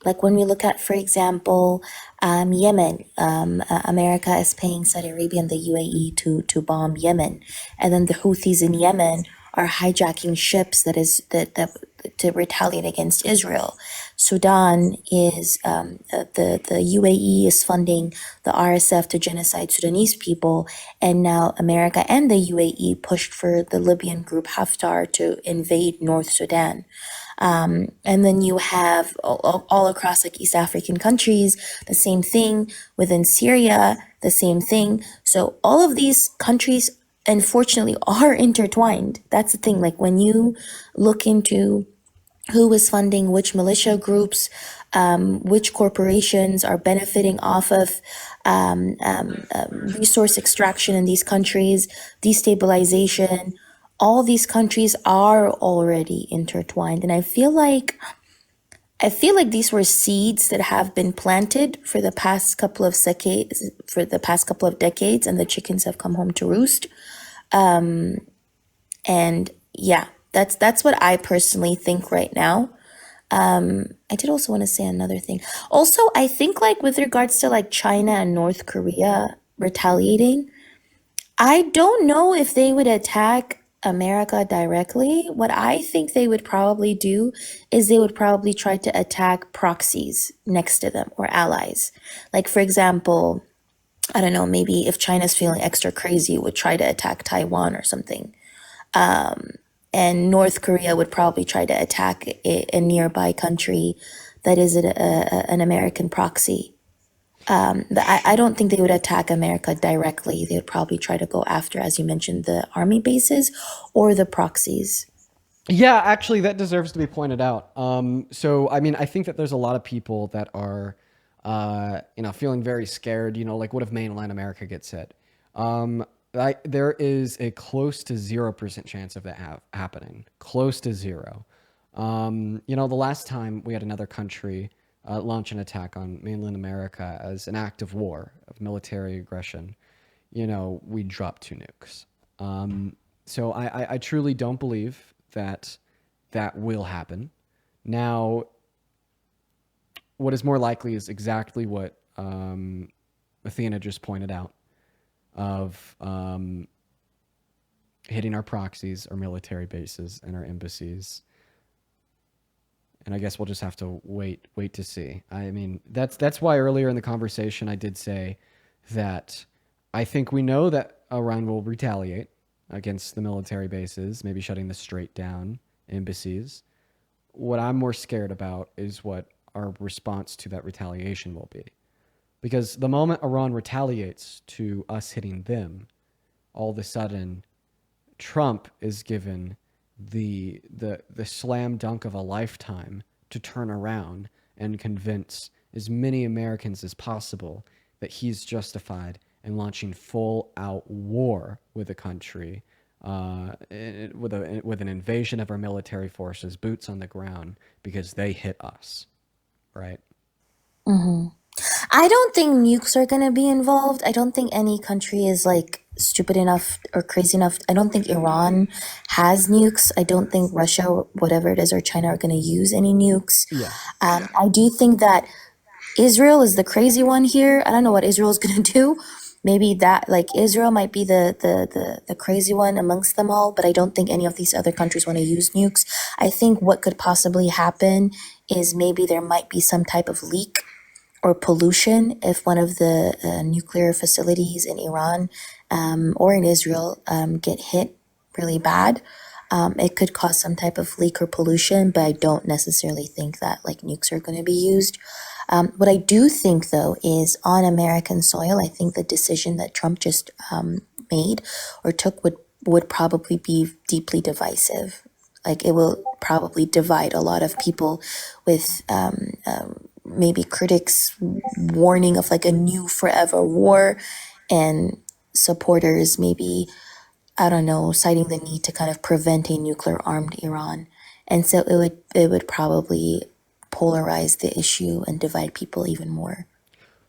Like when we look at, for example, Yemen, America is paying Saudi Arabia and the UAE to bomb Yemen, and then the Houthis in Yemen are hijacking ships that to retaliate against Israel. Sudan is the UAE is funding the RSF to genocide Sudanese people, and now America and the UAE pushed for the Libyan group Haftar to invade North Sudan. And then you have all across like East African countries, the same thing. Within Syria, the same thing. So all of these countries, unfortunately, are intertwined. That's the thing. Like when you look into who is funding which militia groups, which corporations are benefiting off of resource extraction in these countries, destabilization, all these countries are already intertwined. And I feel like these were seeds that have been planted for the past couple of decades, and the chickens have come home to roost. And yeah, that's what I personally think right now. I did also want to say another thing. Also, I think like with regards to like China and North Korea retaliating, I don't know if they would attack America directly. What I think they would probably do is they would probably try to attack proxies next to them or allies. Like, for example, I don't know, maybe if China's feeling extra crazy, it would try to attack Taiwan or something. And North Korea would probably try to attack a nearby country that is an American proxy. I don't think they would attack America directly. They would probably try to go after, as you mentioned, the army bases or the proxies. Yeah, actually, that deserves to be pointed out. So, I mean, I think that there's a lot of people that are, feeling very scared. You know, like what if mainland America gets hit? There is a close to 0% chance of that happening. Close to zero. The last time we had another country launch an attack on mainland America as an act of war, of military aggression, we dropped 2 nukes. So I truly don't believe that will happen. Now, what is more likely is exactly what Athena just pointed out, of hitting our proxies, our military bases, and our embassies. And I guess we'll just have to wait to see. I mean, that's why earlier in the conversation I did say that I think we know that Iran will retaliate against the military bases, maybe shutting the Strait down, embassies. What I'm more scared about is what our response to that retaliation will be. Because the moment Iran retaliates to us hitting them, all of a sudden, Trump is given the slam dunk of a lifetime to turn around and convince as many Americans as possible that he's justified in launching full-out war with a country, with an invasion of our military forces, boots on the ground, because they hit us, right? Mm-hmm. I don't think nukes are going to be involved. I don't think any country is like stupid enough or crazy enough. I don't think Iran has nukes. I don't think Russia, whatever it is, or China are going to use any nukes. Yeah. I do think that Israel is the crazy one here. I don't know what Israel is gonna do. Maybe that like Israel might be the crazy one amongst them all, but I don't think any of these other countries want to use nukes. I think what could possibly happen is maybe there might be some type of leak or pollution if one of the nuclear facilities in Iran or in Israel get hit really bad. It could cause some type of leak or pollution, but I don't necessarily think that like nukes are going to be used. What I do think though is on American soil, I think the decision that Trump just made or took would probably be deeply divisive. Like it will probably divide a lot of people with maybe critics warning of like a new forever war and supporters maybe, I don't know, citing the need to kind of prevent a nuclear armed Iran. And so it would probably polarize the issue and divide people even more.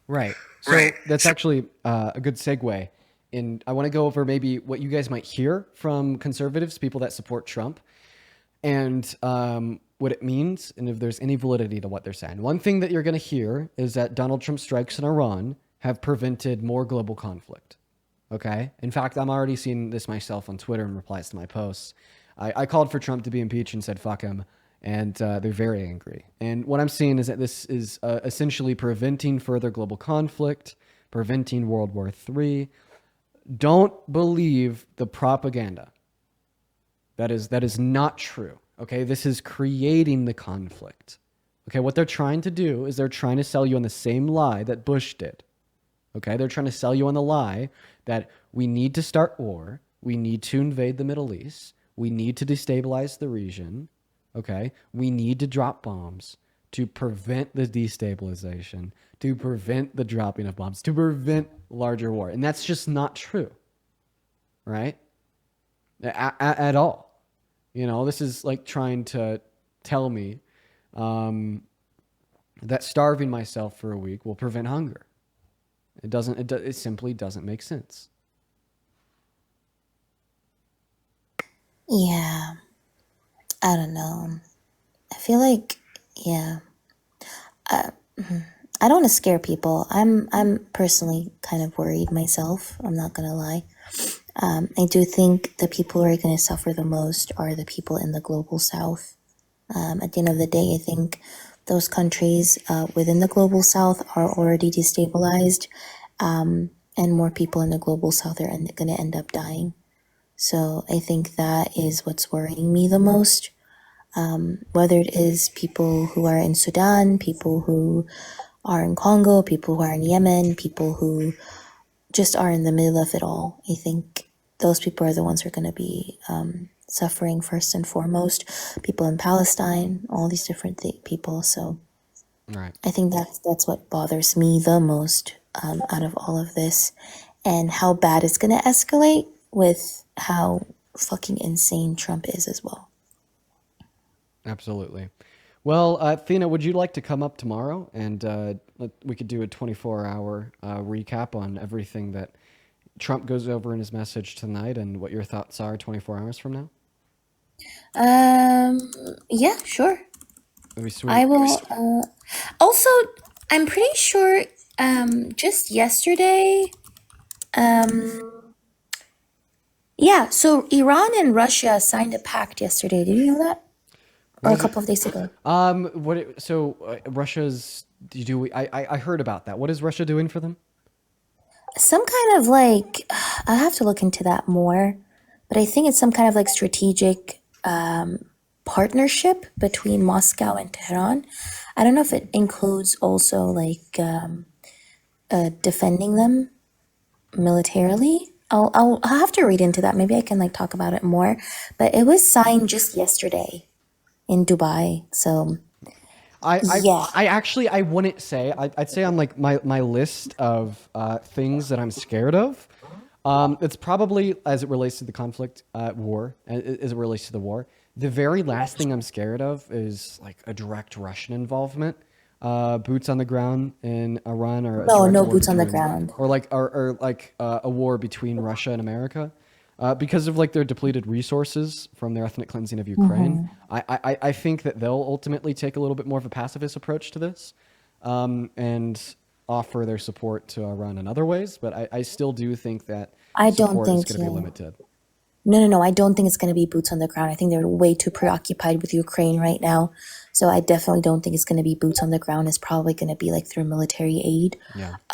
Right. So that's actually a good segue. And I want to go over maybe what you guys might hear from conservatives, people that support Trump, and what it means, and if there's any validity to what they're saying. One thing that you're going to hear is that Donald Trump's strikes in Iran have prevented more global conflict. Okay? In fact, I'm already seeing this myself on Twitter in replies to my posts. I called for Trump to be impeached and said, fuck him. And they're very angry. And what I'm seeing is that this is essentially preventing further global conflict, preventing World War III. Don't believe the propaganda. That is not true. Okay, this is creating the conflict. Okay, what they're trying to do is they're trying to sell you on the same lie that Bush did. Okay, they're trying to sell you on the lie that we need to start war, we need to invade the Middle East, we need to destabilize the region. Okay, we need to drop bombs to prevent the destabilization, to prevent the dropping of bombs, to prevent larger war. And that's just not true, right? At all. You know, this is like trying to tell me that starving myself for a week will prevent hunger. It simply doesn't make sense. Yeah. I don't know. I feel like, yeah. I don't want to scare people. I'm personally kind of worried myself. I'm not gonna lie. I do think the people who are going to suffer the most are the people in the global south. At the end of the day, I think those countries within the global south are already destabilized, and more people in the global south are going to end up dying. So I think that is what's worrying me the most. Whether it is people who are in Sudan, people who are in Congo, people who are in Yemen, people who just are in the middle of it all. I think those people are the ones who are going to be suffering first and foremost. People in Palestine, all these different people. So right. I think that's what bothers me the most out of all of this, and how bad it's going to escalate with how fucking insane Trump is as well. Absolutely. Well, Athena, would you like to come up tomorrow and we could do a 24-hour recap on everything that Trump goes over in his message tonight and what your thoughts are 24 hours from now? Yeah, sure. That'd be sweet. I will. Also, I'm pretty sure just yesterday, yeah, so Iran and Russia signed a pact yesterday. Did you know that? Or a couple of days ago. Russia's I heard about that. What is Russia doing for them? Some kind of like, I'll have to look into that more, but I think it's some kind of like strategic partnership between Moscow and Tehran. I don't know if it includes also like defending them militarily. I'll have to read into that. Maybe I can like talk about it more, but it was signed just yesterday in Dubai. So I wouldn't say. I'd say on like my list of things that I'm scared of. It's probably as it relates to the conflict, war, as it relates to the war. The very last thing I'm scared of is like a direct Russian involvement. Boots on the ground in Iran, or no boots on the ground, or like a war between Russia and America. Because of like their depleted resources from their ethnic cleansing of Ukraine. I think that they'll ultimately take a little bit more of a pacifist approach to this. and offer their support to Iran in other ways. But I still do think that I don't support is think going to be so. limited. No. I don't think it's going to be boots on the ground. I think they're way too preoccupied with Ukraine right now. So I definitely don't think it's going to be boots on the ground. It's probably going to be like through military aid,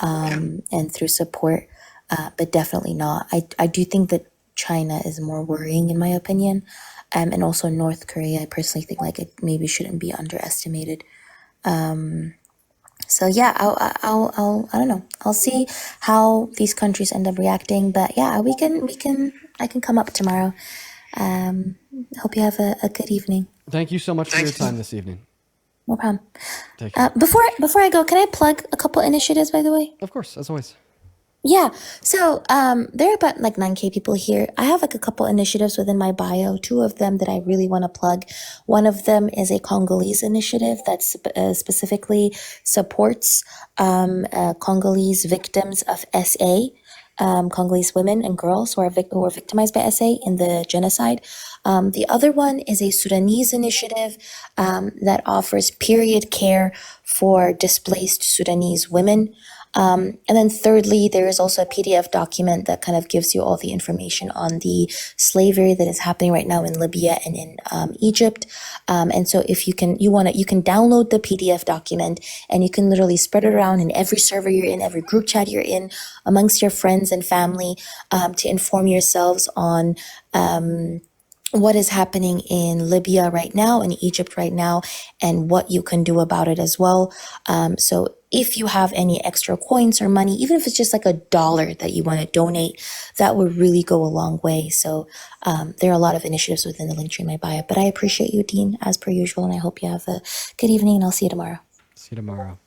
and through support, but definitely not. I do think that China is more worrying, in my opinion, and also North Korea. I personally think like it maybe shouldn't be underestimated. So yeah, I don't know. I'll see how these countries end up reacting. But yeah, I can come up tomorrow. Hope you have a good evening. Thank you so much for your time this evening. No problem. Take care. Before I go, can I plug a couple initiatives, by the way? Of course, as always. Yeah. So there are about like 9K people here. I have like a couple initiatives within my bio, two of them that I really want to plug. One of them is a Congolese initiative that specifically supports Congolese victims of SA. Congolese women and girls who are victimized by SA in the genocide. The other one is a Sudanese initiative that offers period care for displaced Sudanese women. And then thirdly, there is also a PDF document that kind of gives you all the information on the slavery that is happening right now in Libya and in Egypt. And so if you can download the PDF document and you can literally spread it around in every server you're in, every group chat you're in, amongst your friends and family, to inform yourselves on what is happening in Libya right now, in Egypt right now, and what you can do about it as well. So if you have any extra coins or money, even if it's just like $1 that you want to donate, that would really go a long way. So there are a lot of initiatives within the link tree in my bio. But I appreciate you, Dean, as per usual, and I hope you have a good evening, and I'll see you tomorrow. See you tomorrow.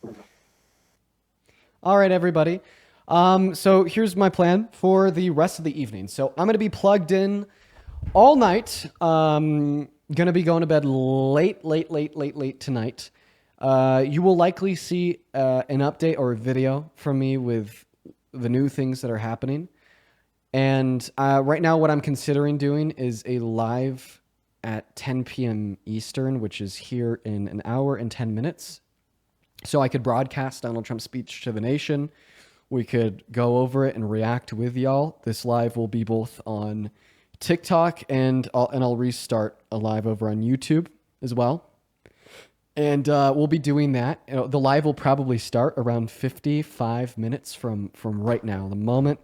All right, everybody. So here's my plan for the rest of the evening. So I'm going to be plugged in all night. Gonna be going to bed late tonight. You will likely see an update or a video from me with the new things that are happening. And right now what I'm considering doing is a live at 10 p.m. Eastern, which is here in an hour and 10 minutes. So I could broadcast Donald Trump's speech to the nation. We could go over it and react with y'all. This live will be both on TikTok and I'll restart a live over on YouTube as well. And we'll be doing that. You know, the live will probably start around 55 minutes from right now. The moment.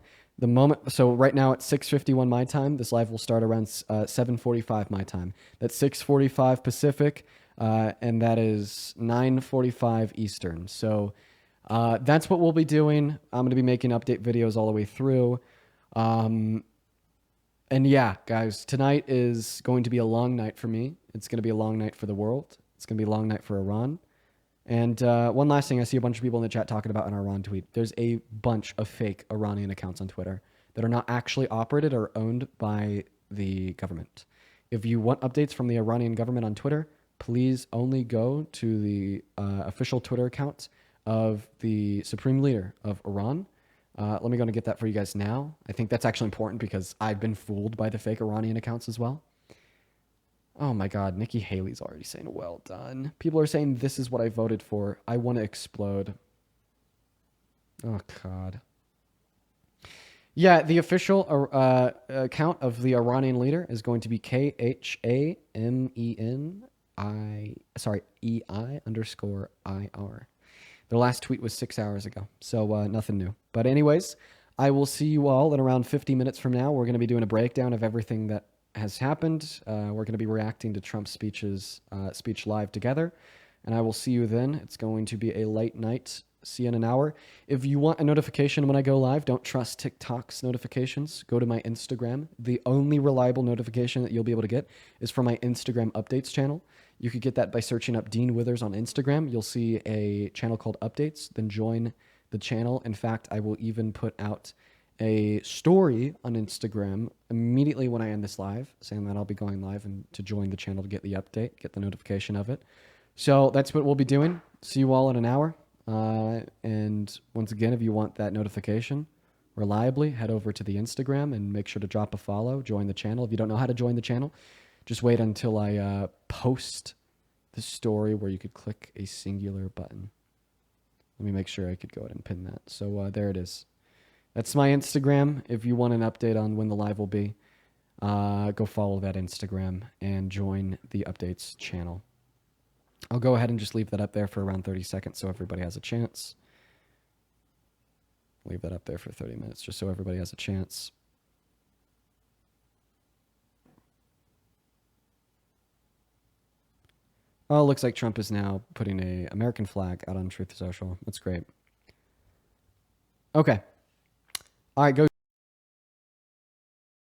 So right now at 6:51 my time, this live will start around 7:45 my time. That's 6:45 Pacific, and that is 9:45 Eastern. So that's what we'll be doing. I'm going to be making update videos all the way through. And yeah, guys, tonight is going to be a long night for me. It's going to be a long night for the world. It's going to be a long night for Iran. And one last thing, I see a bunch of people in the chat talking about an Iran tweet. There's a bunch of fake Iranian accounts on Twitter that are not actually operated or owned by the government. If you want updates from the Iranian government on Twitter, please only go to the official Twitter account of the Supreme Leader of Iran. Let me go and get that for you guys now. I think that's actually important because I've been fooled by the fake Iranian accounts as well. Oh my God, Nikki Haley's already saying, well done. People are saying, this is what I voted for. I want to explode. Oh God. Yeah, the official account of the Iranian leader is going to be EI_IR. The last tweet was 6 hours ago, so nothing new. But anyways, I will see you all in around 50 minutes from now. We're going to be doing a breakdown of everything that has happened. We're going to be reacting to Trump's speech live together, and I will see you then. It's going to be a late night. See you in an hour. If you want a notification when I go live, don't trust TikTok's notifications. Go to my Instagram. The only reliable notification that you'll be able to get is from my Instagram updates channel. You could get that by searching up Dean Withers on Instagram. You'll see a channel called Updates. Then join the channel. In fact, I will even put out a story on Instagram immediately when I end this live, saying that I'll be going live and to join the channel to get the update, get the notification of it. So that's what we'll be doing. See you all in an hour. And once again, if you want that notification reliably, head over to the Instagram and make sure to drop a follow, join the channel. If you don't know how to join the channel, just wait until I post the story where you could click a singular button. Let me make sure I could go ahead and pin that. So there it is. That's my Instagram. If you want an update on when the live will be, go follow that Instagram and join the updates channel. I'll go ahead and just leave that up there for around 30 seconds so everybody has a chance. Leave that up there for 30 minutes just so everybody has a chance. Oh, it looks like Trump is now putting a American flag out on Truth Social. That's great. Okay. All right, go.